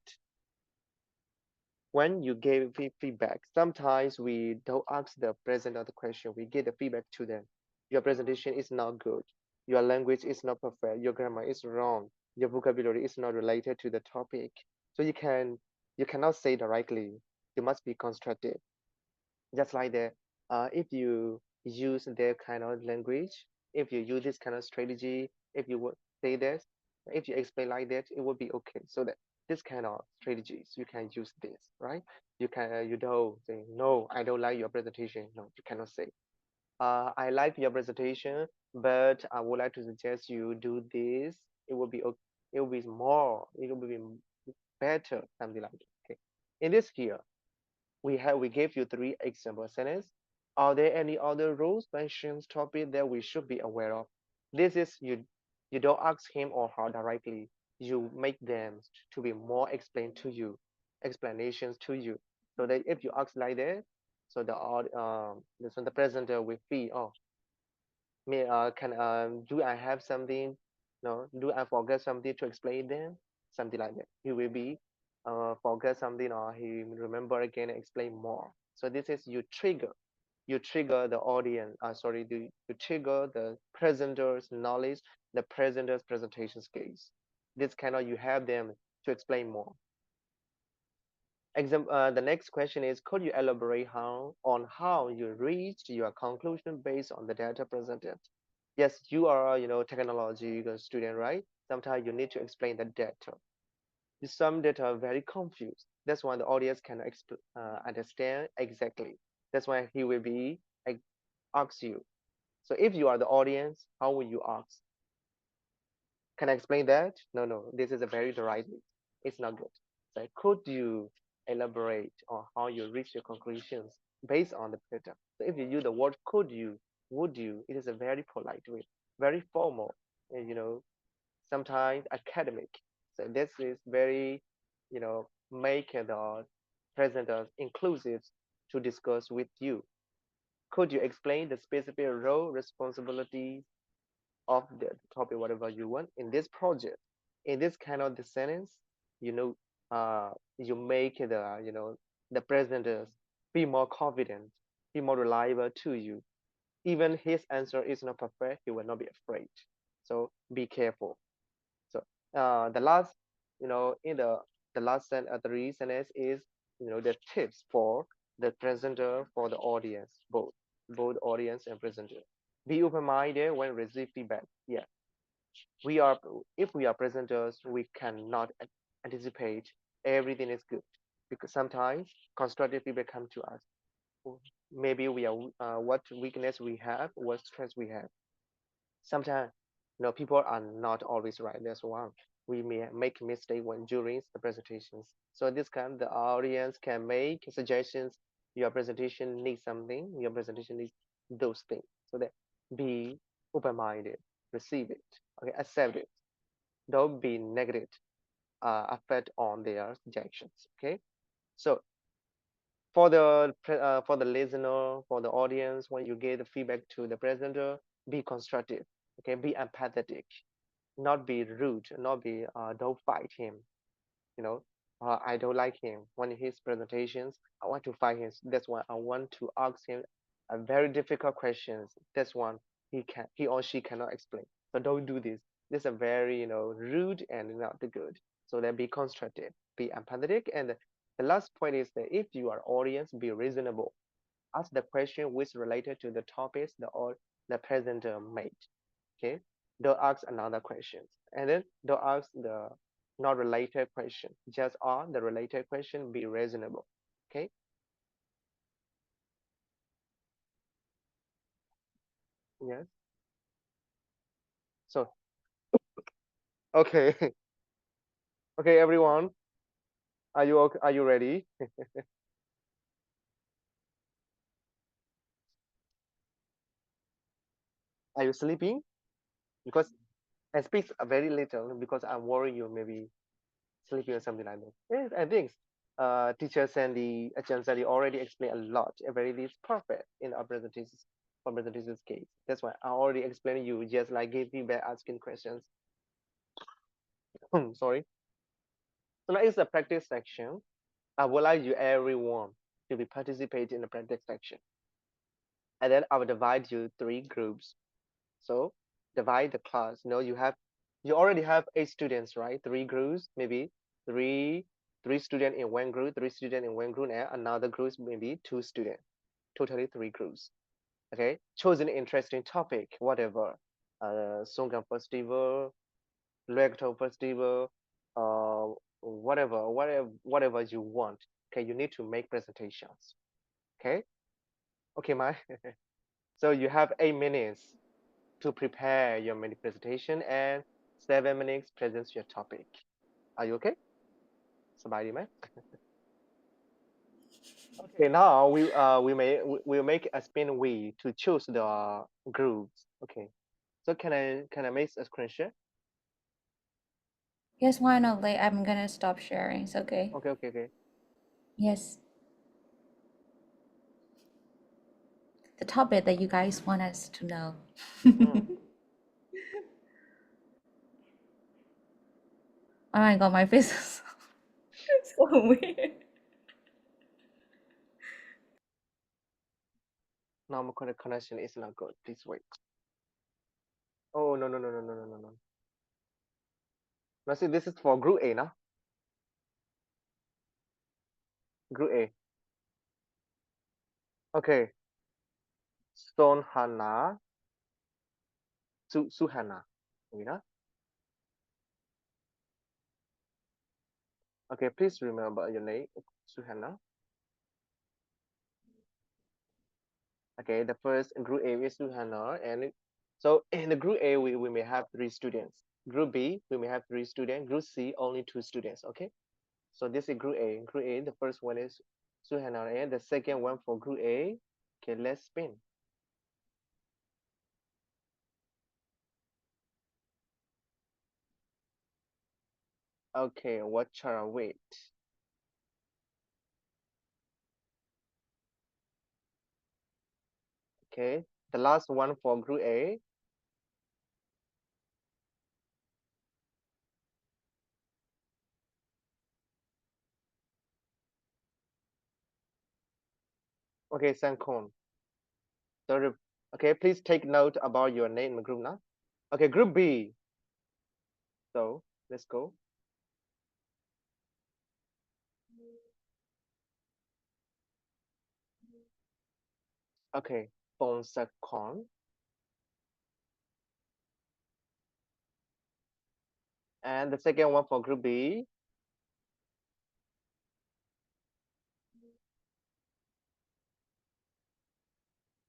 When you give feedback, sometimes we don't ask the presenter the question. We give the feedback to them. Your presentation is not good. Your language is not perfect. Your grammar is wrong. Your vocabulary is not related to the topic. So you cannot say directly. You must be constructive. Just like that, if you use their kind of language, if you use this kind of strategy, if you would say this, if you explain like that, it will be okay. So that this kind of strategies, you can use this, right? You can, you don't say, no, I don't like your presentation. No, you cannot say, I like your presentation, but I would like to suggest you do this. It will be okay. It will be more, it will be better, something like that. Okay. In this here, we gave you 3 example sentences. Are there any other rules, mentions, topic that we should be aware of? This is you don't ask him or her directly. You make them to be more explained to you, explanations to you. So that if you ask like that, so the presenter will feel, oh, me can do I have something? No, do I forget something to explain them? Something like that. He will be forget something or he remember again and explain more. So this is you trigger the audience. Sorry, you trigger the presenter's knowledge, the presenter's presentation skills. This kind of you have them to explain more. The next question is, could you elaborate on how you reached your conclusion based on the data presented? Yes, you are, technology student, right? Sometimes you need to explain the data. Some data are very confused. That's why the audience can understand exactly. That's why he will be ask you. So if you are the audience, how will you ask? Can I explain that? No, this is a very dry. It's not good. So could you elaborate on how you reach your conclusions based on the data? So if you use the word could you, would you, it is a very polite way, very formal, and sometimes academic. So this is very, make the presenters inclusive to discuss with you. Could you explain the specific role, responsibilities of the topic, whatever you want in this project? In this kind of the sentence, you make the presenters be more confident, be more reliable to you. Even his answer is not perfect, he will not be afraid. So be careful. So the last, in the last 3 sentence is, the tips for the presenter, for the audience, both audience and presenter. Be open-minded when receive feedback. Yeah, if we are presenters, we cannot anticipate everything is good, because sometimes constructive feedback come to us. Maybe we are what weakness we have, what strength we have. Sometimes, people are not always right. That's one. We may make mistake when during the presentations. So this kind, the audience can make suggestions. Your presentation needs something. Your presentation needs those things. So that be open-minded, receive it, okay, accept it. Don't be negative, affect on their suggestions. Okay. So for the listener, for the audience, when you give the feedback to the presenter, be constructive. Okay, be empathetic, not be rude, not be don't fight him. I don't like him when his presentations. I want to fight him. That's why I want to ask him a very difficult questions. That's one he or she cannot explain. So don't do this. This is a very rude and not good. So then be constructive, be empathetic, and the last point is that if you are audience, be reasonable. Ask the question which related to the topics the presenter made. Okay, don't ask another questions, and then don't ask the not related question. Just ask the related question. Be reasonable. Okay. Yes. So okay. Okay, everyone, are you okay? Are you ready? Are you sleeping? Because I speak very little because I'm worried you maybe sleeping or something like that. Yes, I think teacher Sandy, Ajahn Sandy already explained a lot. Everything is perfect in our presentations. for presentation's case. That's why I already explained you, just like give feedback, asking questions. Sorry. So now is the practice section. I would like you everyone to be participate in the practice section. And then I will divide you 3 groups. So divide the class. You already have 8 students, right? 3 groups, maybe three students in one group, 3 students in one group, and another group maybe 2 students. Totally 3 groups. Okay, choose an interesting topic, whatever. 𝗠𝘀𝘁𝗍𝗶𝗶 Festival, 𝗦𝘄 Festival, whatever you want. Okay, you need to make presentations. Okay, Mai. So you have 8 minutes to prepare your mini presentation and 7 minutes present your topic. Are you okay? Somebody, man. Okay, now we'll make a spin wheel to choose the groups. Okay, so can I make a screen share? Yes, why not? Like, I'm gonna stop sharing. It's okay. Okay. Yes. The topic that you guys want us to know. Oh my god, my face is so weird. Now my connection is not good. Please wait. Oh no. Now see, this is for group A now. Group A. Okay. 𝗠𝘀𝘁𝗍𝗏 Suhana. You know? Okay, please remember your name, Suhana. Okay, the first group A is Suhana, and so in the group A we may have 3 students. Group B we may have 3 students. Group C only 2 students. Okay, so this is group A. Group A, the first one is Suhana, and the second one for group A. Okay, let's spin. Okay, 𝗦𝘄 Okay, the last one for group A. Okay, 𝗬𝘀. So, okay, please take note about your name in the group now. Okay, group B. So let's go. Okay, 𝗤𝘀𝘁𝗀. And the second one for group B.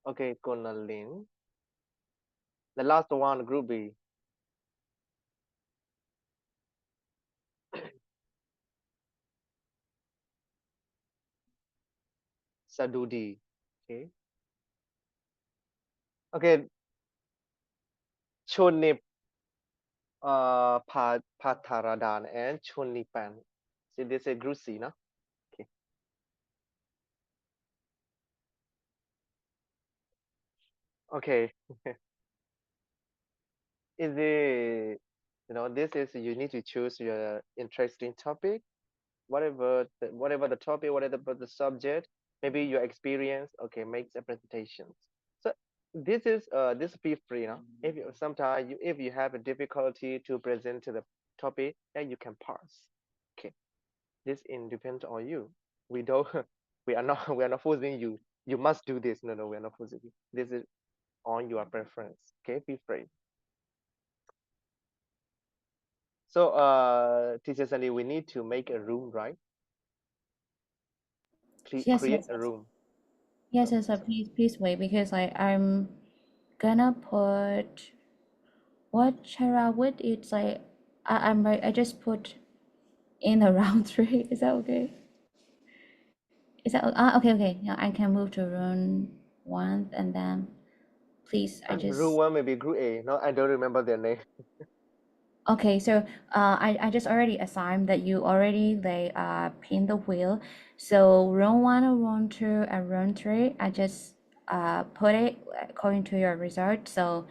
Okay, 𝗠𝘀𝘁𝗏. The last one, group B. Sadudi. Okay. Okay. 𝗠𝘀𝘁𝗏𝗏𝗏𝗏 and 𝗠𝘀𝘁𝘏. See, this is group C, no? Okay. Okay. Is it, this is you need to choose your interesting topic, whatever the topic, whatever the subject, maybe your experience. Okay, make the presentations. So this be free, no? If you sometimes if you have a difficulty to present to the topic, then you can pass. Okay, this depends on you. We don't we are not forcing you. You must do this. No, we are not forcing you. This is on your preference. Okay, be free. So teacher Sandy, we need to make a room, right? Yes, Create yes, a room. yes, please wait, because I'm gonna put 𝗦𝘄 it's like I just put in the round 3. Is that okay? Is that okay? Yeah, I can move to room 1, and then please, Room 1 maybe group A. No, I don't remember their name. okay, so I just already assigned that you already pin the wheel. So room 1, room 2, and room 3, I just put it according to your result. So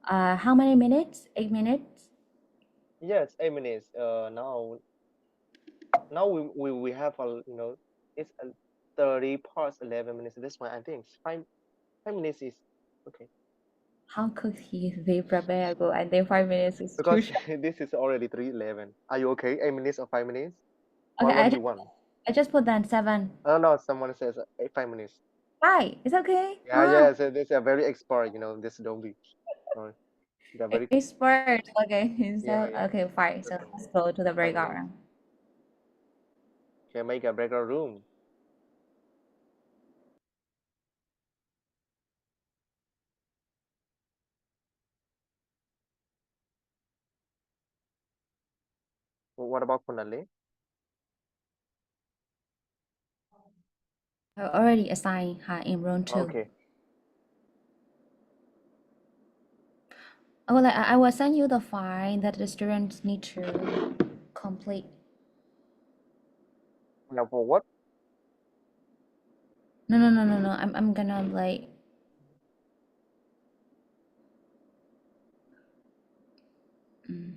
how many minutes? 8 minutes? Yes, 8 minutes. Now we have a it's 30 plus 11 minutes. This one I think 5 minutes is okay How could he be prepared? I think 5 minutes is too because short. this is already 3:11. Are you okay? 8 minutes or 5 minutes? Okay, What do you want? I just put down 7. Oh no, someone says 5 minutes. 5. It's okay. Yeah, yes, this is a very expert. This Dolby. Sorry, they're very Expert. Okay, so yeah. okay, fine. So Okay, let's go to the 5 breakout minutes. room. Can make a breakout room. What about Kunali? I already assigned her in room 2. Okay. Oh, like I will send you the file that the students need to complete. Now for what? No. I'm gonna like. mm.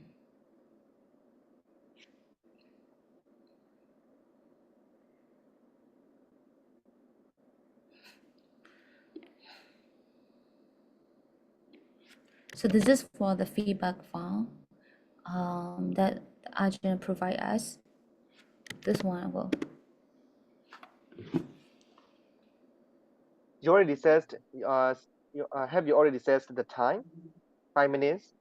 So this is for the feedback file that Arjun provide us. This one will. You already said have you already said the time? 5 minutes?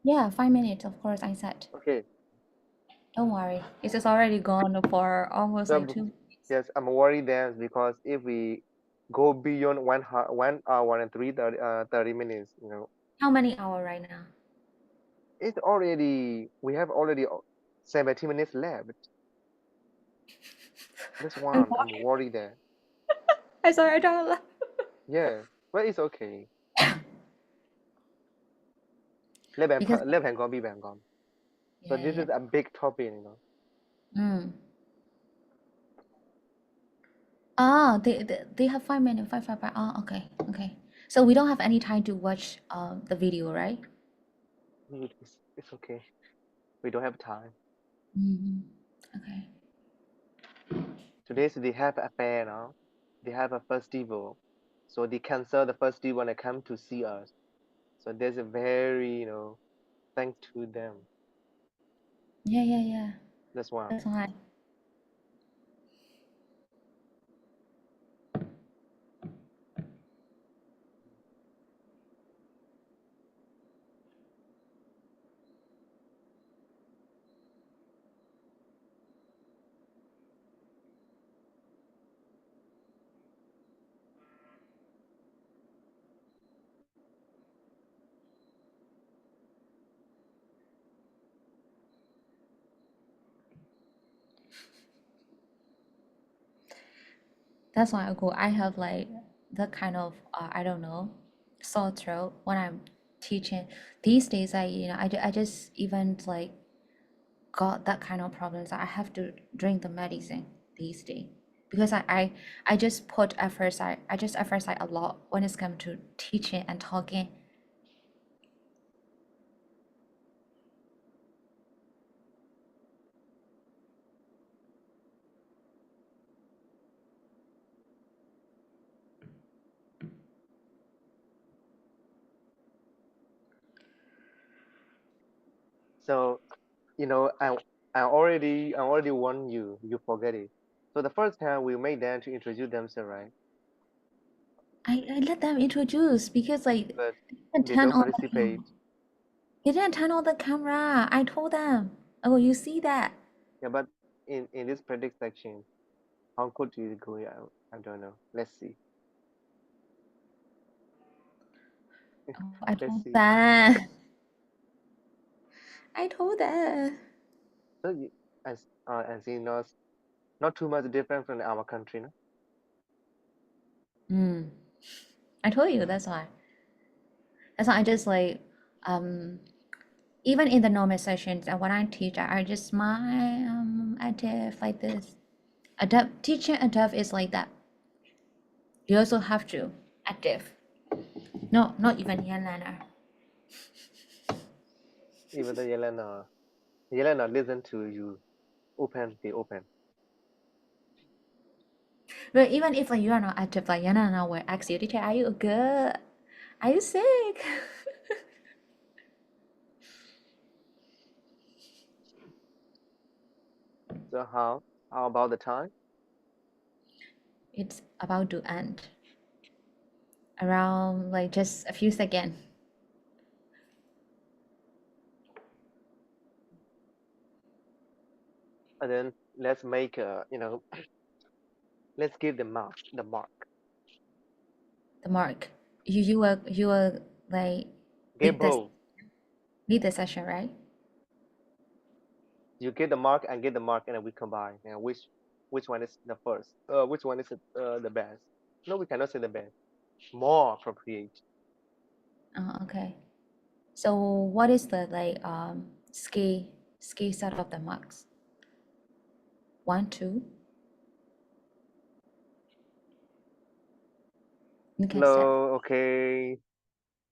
Yeah, 5 minutes, of course, I said. Okay. Don't worry. It is already gone for almost So like 2 minutes. yes, I'm worried then because if we go beyond 1 hour and 30 minutes, How many hours right now? we have already 17 minutes left. This I'm one, I'm worried there. I sorry, I don't laugh. Yeah, but it's okay. Let Because Hàn Gong be Hàn Gong. So this yeah. is a big topic, Mm. Ah, they have 5 minutes, five. Oh, okay. So we don't have any time to watch the video, right? It's okay. We don't have time. Mm-hmm. Okay. Today they have a fair now. They have a festival. So they cancel the festival and come to see us. So there's a very, thank to them. Yeah. That's why. That's why. That's why I have like the kind of I don't know, sore throat when I'm teaching. These days I just even like got that kind of problems. I have to drink the medicine these days because I just put efforts. I just efforts like a lot when it's come to teaching and talking. So, I already warned you. You forget it. So the first time we made them to introduce themselves, right? I let them introduce because like But they they turn don't on participate. they didn't turn on the camera. I told them. Oh, you see that? Yeah, but in this predict section, how could you go? I don't know. Let's see. Oh, I Let's told see. them. I told them. So as you know, not too much different from our country, no? I told you that's why. That's why I just like even in the normal sessions and when I teach, I just smile active like this. Adapt teaching adapt is like that. You also have to active. No, not even Yelena. Even the Yelena listen to you. Be open. But even if like you are not active, like Yelena will ask you, teacher, are you good? Are you sick? So how about the time? It's about to end. Around like just a few seconds. And then let's make let's give the mark. The mark. You will like Give both. lead the session, right? You get the mark and get the mark, and then we combine. And which one is the first? Which one is the best? No, we cannot say the best. More appropriate. Okay. So what is the like ski set of the marks? 1, 2. You can start. Hello, okay.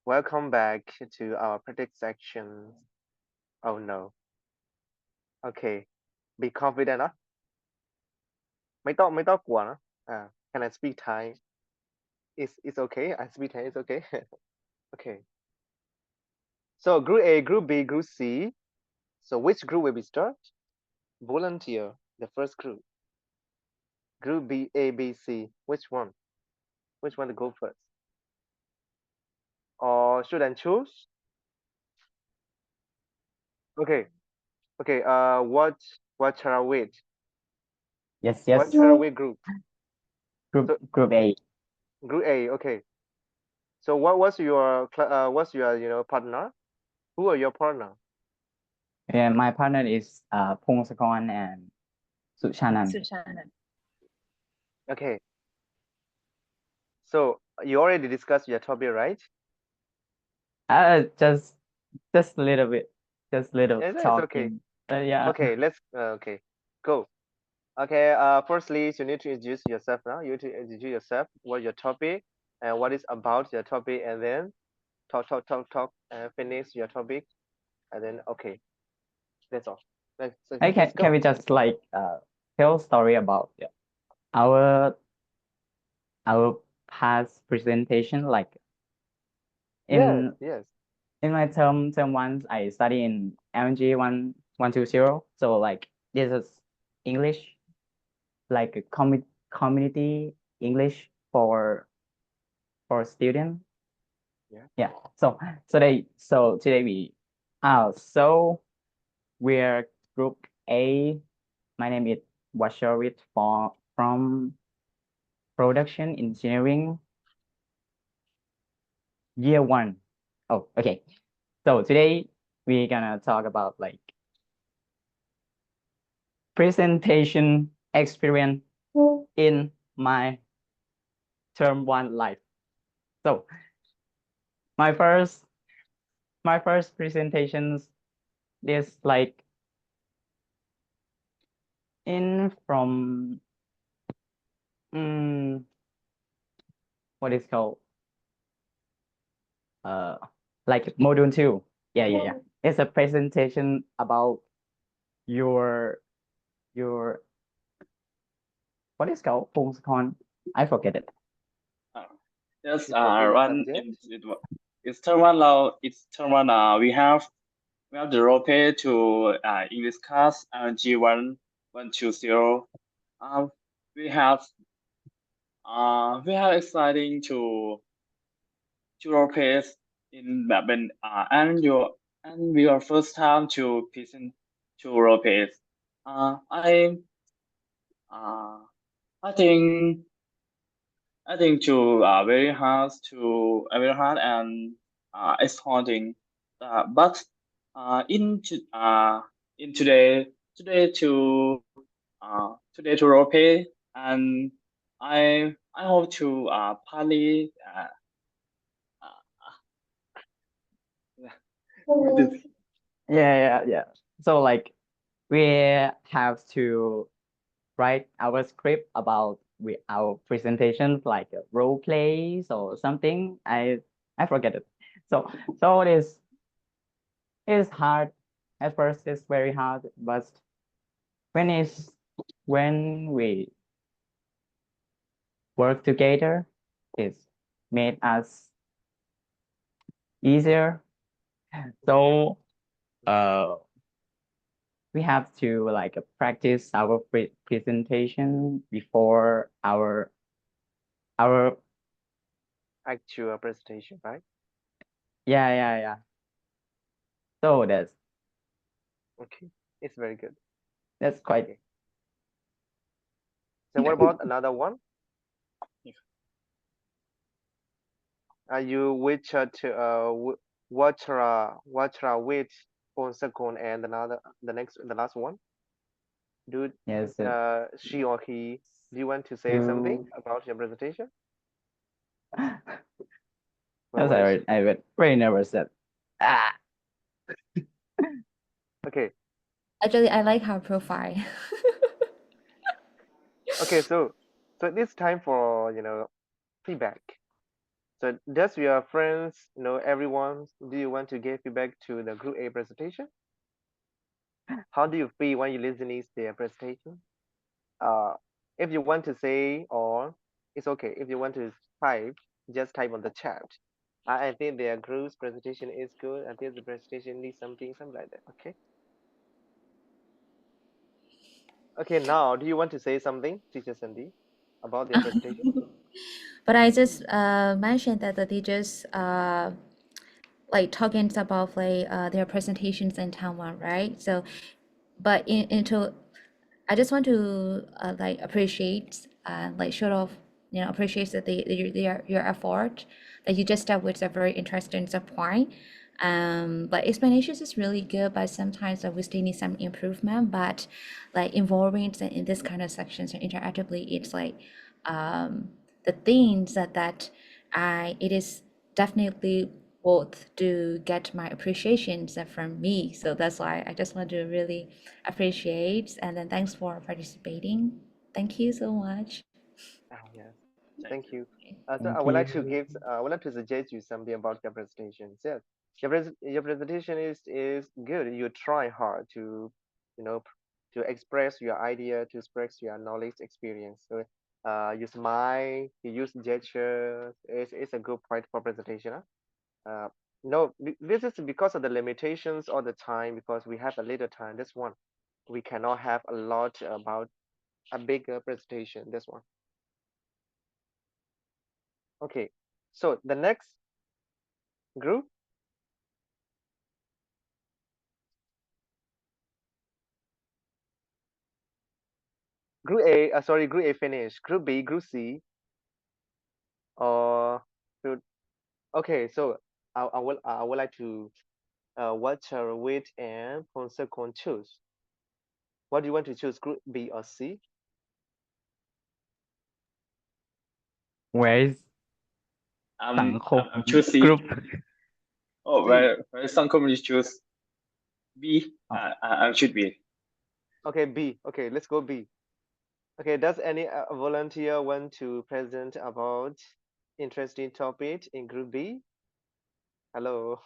Welcome back to our practice section. Oh no. Okay. Be confident, huh? ไม่ต้องกลัวนะ Can I speak Thai? It's okay. I speak Thai. It's okay. Okay. So group A, group B, group C. So which group will we start? Volunteer, the first group. Group B, A, B, C. Which one? Which one to go first? Or should I choose? Okay. Okay. What shall I wait? Yes, What yes. shall we group? Group A. Group A. Okay. So what's your partner? Who are your partner? Yeah, my partner is 𝗏𝘀𝘁𝗲𝗏 and 𝗬𝗏𝗏. Okay. So you already discussed your topic, right? Just a little bit, just little It's okay. talking. Yeah. Okay, let's okay, go. Okay, firstly, you need to introduce yourself now. You need to introduce yourself, what your topic, and what is about your topic, and then talk, and finish your topic, and then okay, that's all. Hey, Let's go. can we just like tell a story about our past presentation? Like in Yes. in my term one, I study in LNG 120. So like this is English, like a community English for students. Yeah. So today we're group A. My name is 𝗦𝘆𝗶𝘆 from production engineering year 1. Oh, okay. So today we're gonna talk about like presentation experience in my term 1 life. So my first presentations is like in from what is called like module 2. Yeah. It's a presentation about your what is called 𝗏𝘀𝘁𝗏𝗏. I forget it. Yes, Your favorite run subject? it's term 1 now. It's term 1. We have the role play to English class G1 120. We have exciting to role plays in Melbourne and your first time to present to role plays. I think to very hard and exciting. But in today to role play, and I hope to partly Yeah. So like we have to write our script about our presentations like role plays or something. I forget it. So it's hard. At first, it's very hard, but when we work together, it's made us easier. So we have to like practice our presentation before our Actual presentation, right? yeah. So Okay, it's very good. that's quite Okay. So what about another one? Are you which 𝗦𝘄𝗧𝗏 𝗦𝘄 and the last one? Do yes. she or he, do you want to say something about your presentation? I'm sorry, I was very nervous that Okay. Actually, I like her profile. Okay, so it's time for feedback. So does your friends, everyone, do you want to give feedback to the Group A presentation? How do you feel when you listen to their presentation? If you want to say, or it's okay. If you want to type, just type on the chat. I think their group's presentation is good. I think the presentation needs something like that. Okay. Okay, now do you want to say something, Teacher Sandy, about their presentation? But I just mentioned that the teachers like talking about like their presentations in Taiwan, right? So, but into I just want to like appreciate like sort of appreciate that your effort that you just start with a very interesting point. But explanations is really good, but sometimes we still need some improvement. But like involving in this kind of sections and interactively, it's like the things that it is definitely worth to get my appreciations from me. So that's why I just want to really appreciate, and then thanks for participating. Thank you so much. Yes. Thank you. So Thank I would like to you. I would like to suggest you something about your presentation. Yes, your presentation is good. You try hard to, to express your idea, to express your knowledge, experience. So, you smile, you use gestures. It's a good point for presentation. Huh? No, this is because of the limitations all the time, because we have a little time. This one, we cannot have a lot about a bigger presentation. This one. Okay, so the next group, Group A finished. Group B, Group C, or okay. So I would like to watch 𝗏𝗏 and 𝗏𝘀 choose. What do you want to choose, Group B or C? Where is สังคม I'm choosing. group Oh, where some companies choose B. I should be. Okay, B. Okay, let's go B. Okay, does any volunteer want to present about interesting topic in Group B? Hello.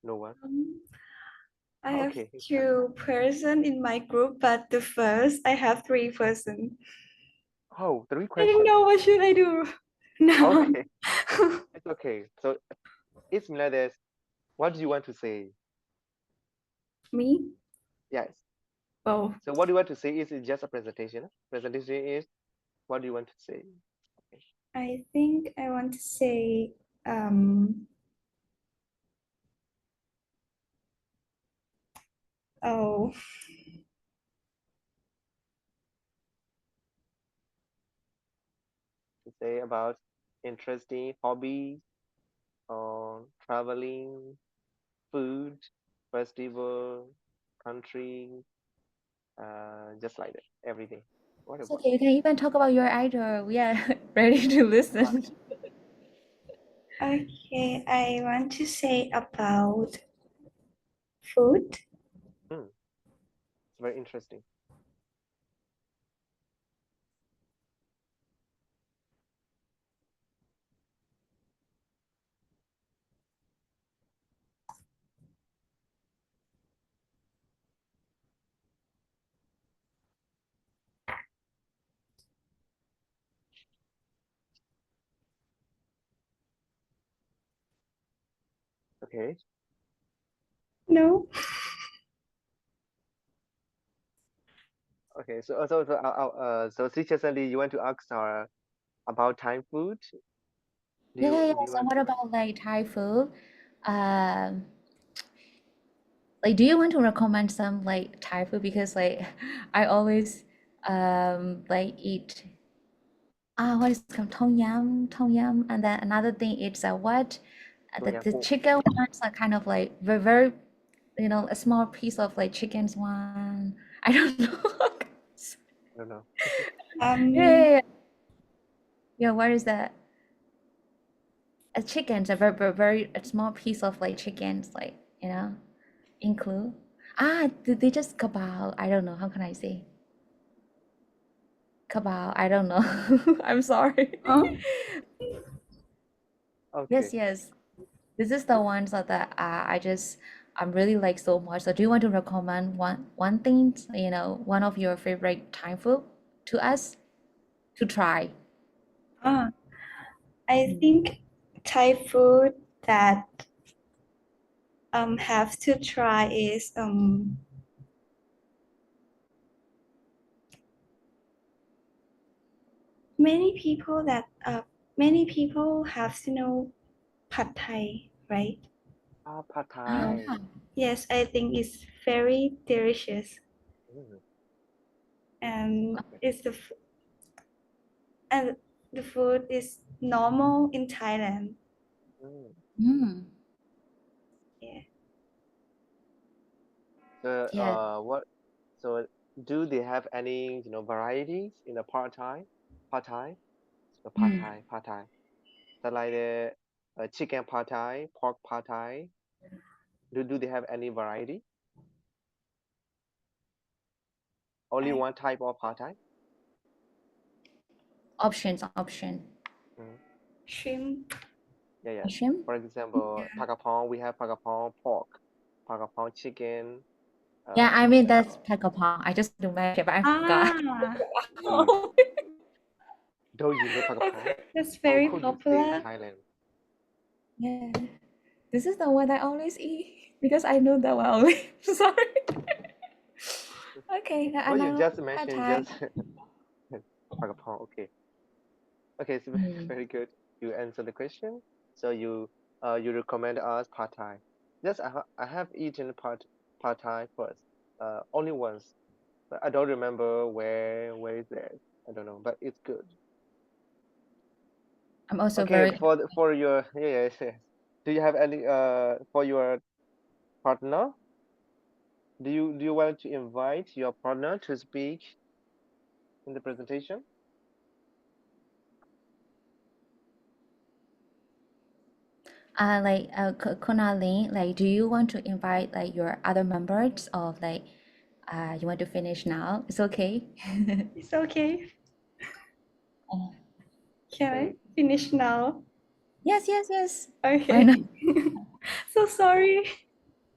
No one. I have Okay. 2 person in my group, but the first I have 3 person. Oh, 3 I questions. don't know what should I do now. Okay, it's okay. So it's like this. What do you want to say? Me? Yes. Oh, So what do you want to say? Is it just a presentation? Presentation is what do you want to say? I think I want to say oh, To say about interesting hobbies or traveling, food, festival, country, just like that, everything. What It's about? okay. You can even talk about your idol. We are ready to listen. okay. I want to say about food. It's very interesting. okay. No. Okay, so seriously, you want to ask about Thai food? Yeah. Do you So want what to? about like Thai food? Like, do you want to recommend some like Thai food? Because like I always like eat what is it called? Tom yum, and then another thing it's what Tom yum the pork. chicken ones are kind of like very a small piece of like chicken's one. I don't know. I don't know. Yeah. Yeah, what is that? A chicken's a very a small piece of like chickens, like include. They just kabao. I don't know. How can I say? Kabao. I don't know. I'm sorry. Huh? Okay. Yes. This is the ones that I'm really like so much. So do you want to recommend one thing, one of your favorite Thai food to us to try? I think Thai food that have to try is many people have to know Pad Thai, right? Pad Thai. Yes, I think it's very delicious, Mm, and okay. the food is normal in Thailand. Mm. Mm. Yeah. So Yeah. so do they have any varieties in the Pad Thai? Pad Thai? So Pad Mm. Thai, Pad Thai. So like the chicken Pad Thai, pork Pad Thai. Do they have any variety? Only I- one type of Pad Thai? Option. Mm. Shrimp. Yeah. Shrimp? For example, Yeah. Pakapong, we have Pakapong pork, Pakapong chicken. Yeah, I mean Uh, that's Pakapong. I just do mention, but I forgot. don't you know Pakapong? That's How very could you stay in popular. Thailand? Yeah. This is the one I always eat because I know that one only. Sorry. Okay, Well, you now just Pad mentioned Thai. just Pakapong. Okay. Okay, so Mm. very good. You answer the question. So you recommend us Pad Thai. Yes, I have eaten Pad Thai first. Only once. But I don't remember where is that. I don't know, but it's good. I'm also Okay, very for your yes. Do you have any for your partner? Do you want to invite your partner to speak in the presentation? Konali, like, do you want to invite like your other members of like, you want to finish now? It's okay. It's okay. Oh. Can I Okay. finish now? Yes. Why Okay. not? So sorry.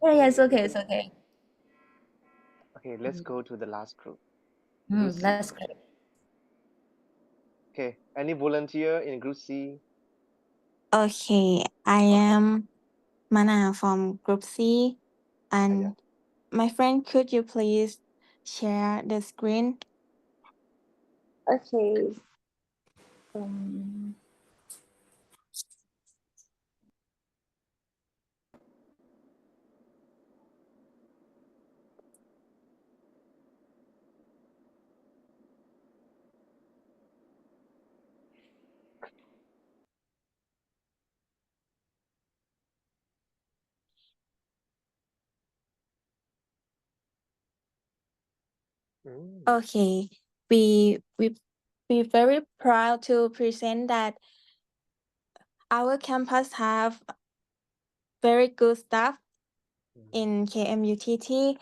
Yeah, it's okay. Okay, let's go to the last group. Mm, Group C. that's great. Okay, any volunteer in group C? Okay, I am Mana from Group C, and Yeah. my friend, could you please share the screen? Okay. Mm. Okay, we very proud to present that our campus have very good staff in KMUTT,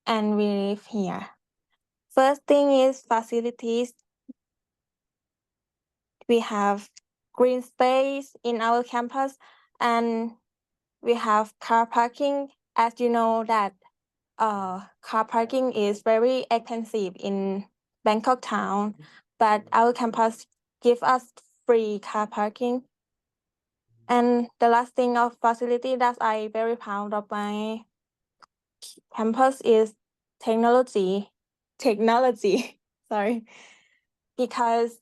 and we live here. First thing is facilities. We have green space in our campus, and we have car parking. As you know that car parking is very expensive in Bangkok town, but our campus give us free car parking. And the last thing of facility that I very proud of my campus is technology. Sorry. Because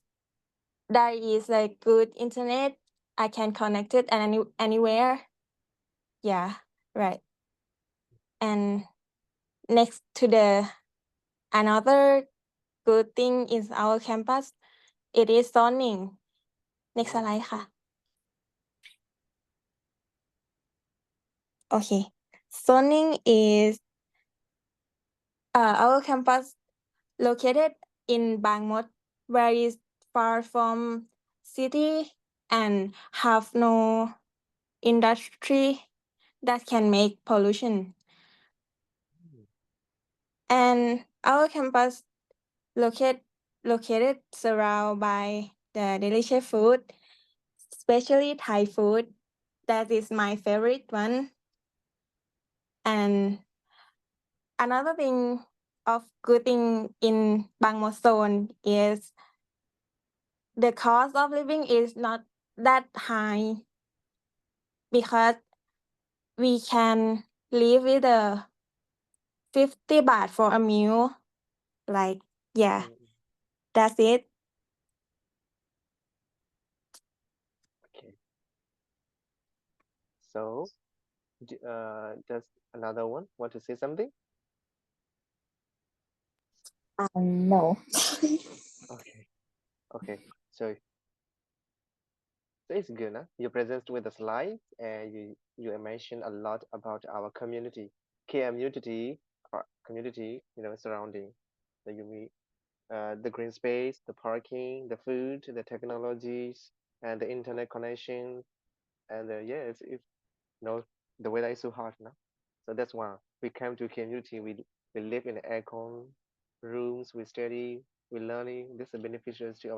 there is like good internet. I can connect it anywhere. Yeah, right. And next to the another good thing is our campus, it is zoning. Next slide ค่ะ Okay. Zoning is our campus located in Bang Mot, where is far from city and have no industry that can make pollution. And our campus located surrounded by the delicious food, especially Thai food. That is my favorite one. And another thing of good thing in Bang Mo zone is the cost of living is not that high because we can live with a 50 baht for a meal. Like, yeah, that's it. Okay. So, does another one want to say something? No. Okay. Okay. So it's good, huh? You present with the slides and you mentioned a lot about our community, community, community, surrounding. So you mean the green space, the parking, the food, the technologies, and the internet connection. And yeah, it's the weather is so hot now. So that's why we came to community. We live in aircon rooms. We study. We learning. This is beneficial to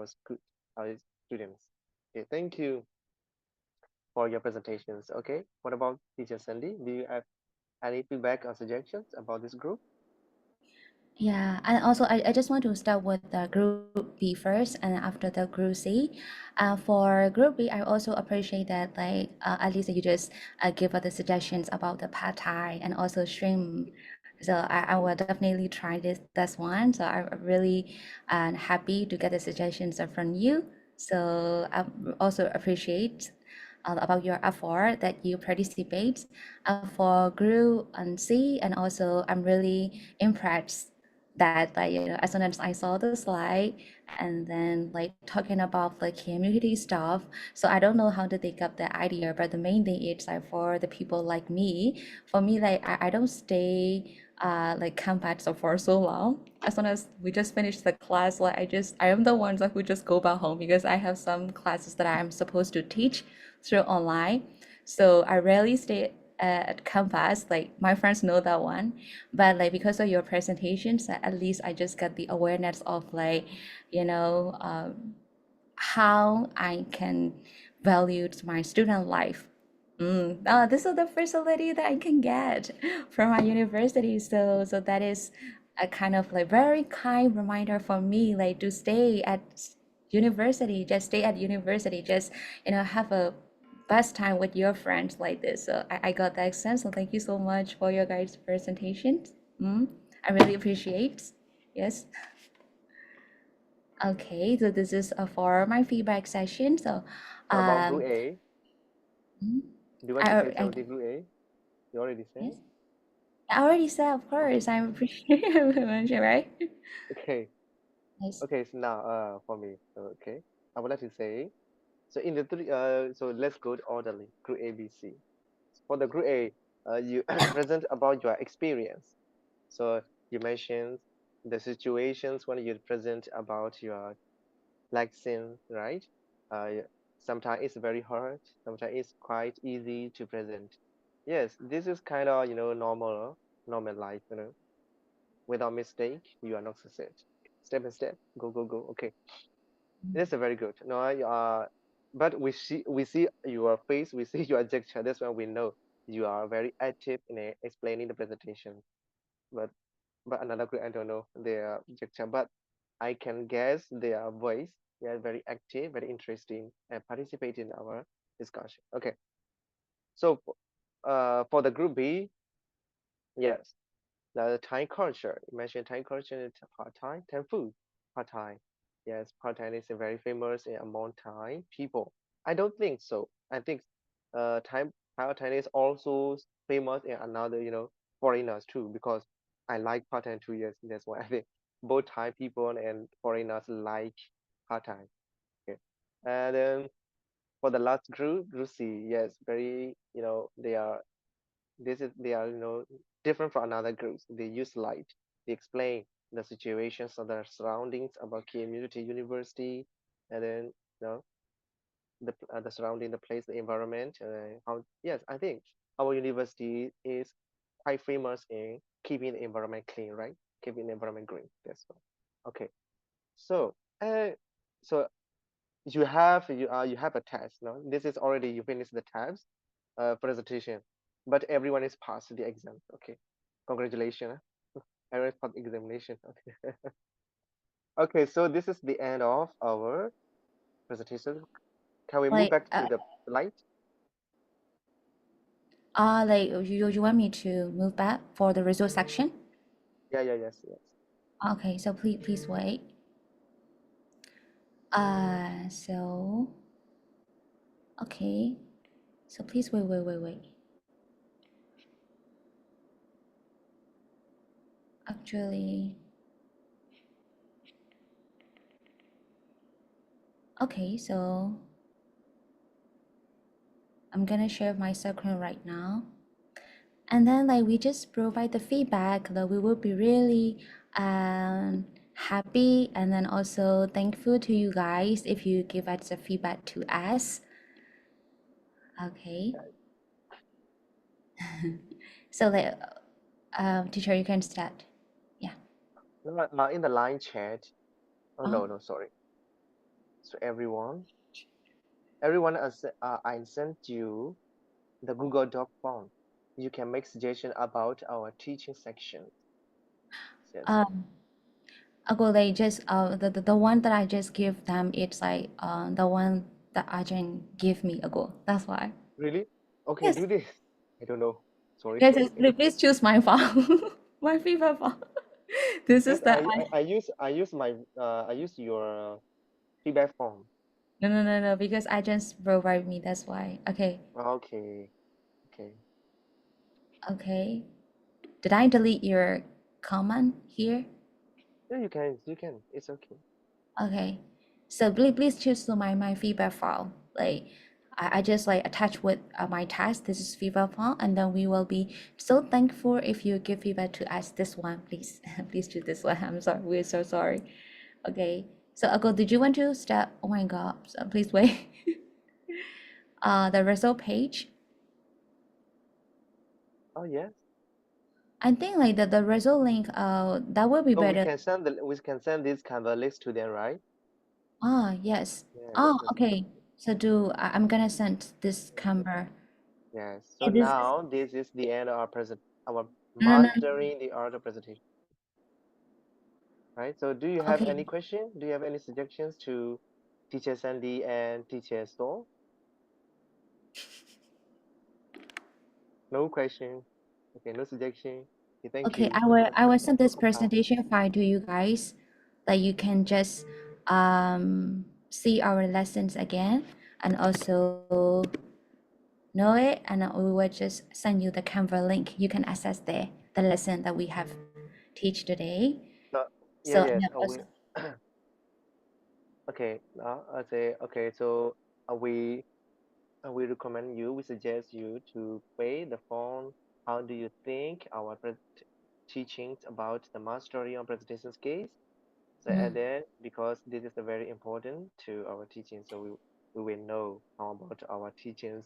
our students. Okay, thank you for your presentations. Okay, what about teacher Sandy? Do you have any feedback or suggestions about this group? Yeah, and also I just want to start with the group B first, and after the group C. For group B, I also appreciate that at least you just give us the suggestions about the pad thai and also shrimp. So I will definitely try this one. So I'm really happy to get the suggestions from you. So I also appreciate about your effort that you participate for group and C, and also I'm really impressed that as soon as I saw the slide and then talking about the community stuff, so I don't know how to take up the idea, but the main thing is for the people like me, for me I don't stay campus for so long. As soon as we just finish the class, I am the ones who just go back home because I have some classes that I'm supposed to teach through online. So I rarely stay at campus. Like my friends know that one, but because of your presentations, at least I just got the awareness of how I can value my student life. This is the facility that I can get from my university. So that is a kind of very kind reminder for me, to stay at university, just stay at university, just have a best time with your friends like this. So I got that sense. So thank you so much for your guys' presentations. I really appreciate. Yes. Okay, so this is for my feedback session. So How about group A? mhm. Do you want to say I something, group A? You already said? yes, I already said, of course, I appreciate mention, right? Okay. Yes. Okay, so now for me, okay, I would like to say, so in the three so let's go orderly, group A, B, C. For the group A, you present about your experience. So you mentioned the situations when you present about your lessons, right? Sometimes it's very hard, sometimes it's quite easy to present. Yes, this is kind of normal life, without mistake, you are not success. Step by step, go, go, go. Okay, that's a very good. No, but we see your face, we see your gesture. That's when we know you are very active in explaining the presentation. But another group, I don't know their gesture, but I can guess their voice. They are very active, very interesting, and participate in our discussion. Okay. So for the group B, yes, the Thai culture. You mentioned Thai culture and Pad Thai, Thai food, Pad Thai. Yes, Pad Thai is very famous among Thai people. I don't think so. I think Thai Pad Thai is also famous in another, foreigners too, because I like Pad Thai too. Yes, that's why I think both Thai people and foreigners like Pad Thai. Okay. And then for the last group C, yes, very, they are, different from another groups. They use light. They explain the situations of their surroundings about community, university, and then, the surrounding, the place, the environment, how. Yes, I think our university is quite famous in keeping the environment clean, right? Keeping the environment green. That's all. Okay. So, so you have a test, no? This is already you finished the tabs presentation, but everyone is passed the exam. Okay, congratulations. Everyone passed examination. Okay. Okay, so this is the end of our presentation. Can we move Like, back to the slide? like you want me to move back for the result section? Yeah, yes. Okay, so please wait. So okay, so please wait. Actually, okay, so I'm gonna share my screen right now. And then like we just provide the feedback that we will be really happy and then also thankful to you guys if you give us the feedback to us. Okay. So like teacher, you can start. Yeah. No, in the line chat. Oh, Oh. no, sorry. So everyone, I sent you the Google Doc form. You can make suggestion about our teaching section. Yes. Ago they just the one that I just give them, it's like the one that Arjun give me ago. That's why. Really? Okay, Yes. do this. I don't know. Sorry. Yes, please choose my file. My favorite file. This is Yes, the I use your feedback form. no, because I just provide me, that's why. Okay. Okay. Okay. Did I delete your comment here? Yeah, you can. It's okay. Okay. So please choose to my feedback file. Like I just like attach with my task. This is feedback file, and then we will be so thankful if you give feedback to us. This one, please, please choose this one. I'm sorry, we're so sorry. Okay. So Ago, did you want to start? Oh my God. So please wait. The result page. Oh, yes. I think like the result link. That will be Oh, better. we can send this Canva list to them, right? Yes. Yeah, Okay. So I'm gonna send this camera. yes. So This is now this is the end of our no. mastering the art of presentation. Right? So do you have Okay. any question? Do you have any suggestions to Teacher Sandy and Teacher Store? No question. Okay, no suggestion. Okay, thank Okay, you. I will send this presentation file to you guys that you can just see our lessons again and also know it, and we will just send you the Canva link. You can access there the lesson that we have teach today. No, So and yes. then also, Okay. Now I say okay. So we recommend you. We suggest you to pay the phone. How do you think our teachings about the mastery on presentation skills? So and then because this is very important to our teaching, so we will know how about our teachings,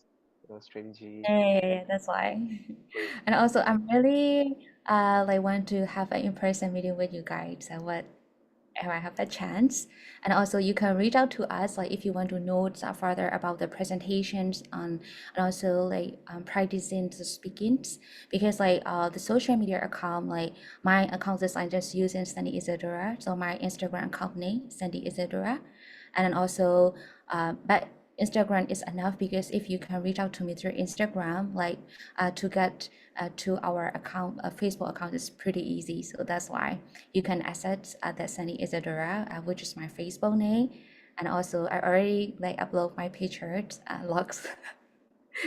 strategies. yeah, that's why. And also I'm really like want to have an in-person meeting with you guys and what if I have the chance. And also you can reach out to us like if you want to know further about the presentations and also like practicing the speakings, because like the social media account, like my account is I'm just using Sandy Isadora, so my Instagram account name Sandy Isadora, and then also but Instagram is enough, because if you can reach out to me through Instagram, like to get to our account, Facebook account is pretty easy. So that's why you can access that Sunny Isadora, which is my Facebook name. And also I already like upload my pictures, logs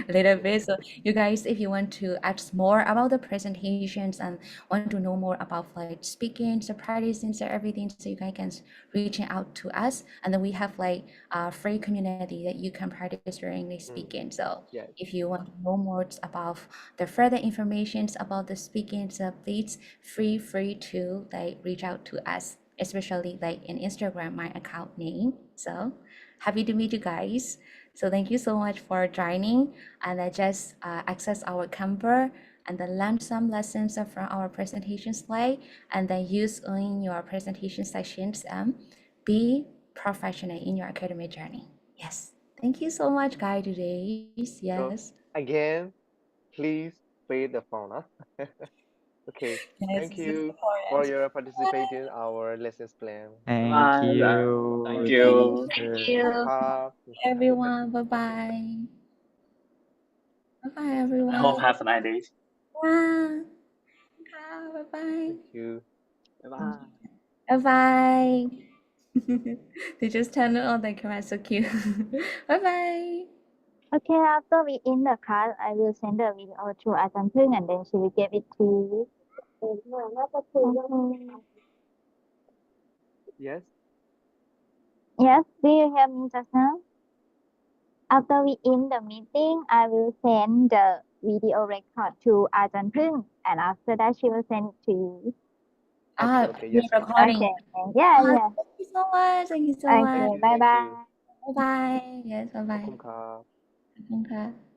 a little bit. So you guys, if you want to ask more about the presentations and want to know more about like speaking, so practicing, so everything, so you guys can reach out to us. And then we have like a free community that you can practice your English speaking. So Yes. if you want to know more about the further informations about the speaking, so please feel free to like reach out to us, especially like in Instagram, my account name. So happy to meet you guys. So thank you so much for joining, and I just access our Canva and then learn some lessons from our presentation slide, and then use in your presentation sessions and be professional in your academic journey. Yes. Thank you so much, guys, today. So Yes. again, please pay the phone, huh? Okay. Yes. Thank you for your participation in our lessons plan. Thank Bye. you. Thank Thank you. you, Bye. everyone. Bye-bye. Bye-bye, I everyone. hope have a nice day. Bye. Bye-bye. Thank you. Bye bye. Bye-bye. They just turned on the camera, so cute. Bye-bye. Okay, after we end the class, I will send the video to Ajahnพึ่งand then she will give it to you. Okay. Yes. Yes, do you hear me just now? After we end the meeting, I will send the video record to Ajahnพึ่งand after that she will send it to you. Okay, yes. We're recording. Okay, yeah. Thank you so much. Thank you so much. Okay, Thank you. bye-bye. Bye-bye. Yes, ขอบ bye-bye. คุณครับ ขอบคุณค่ะ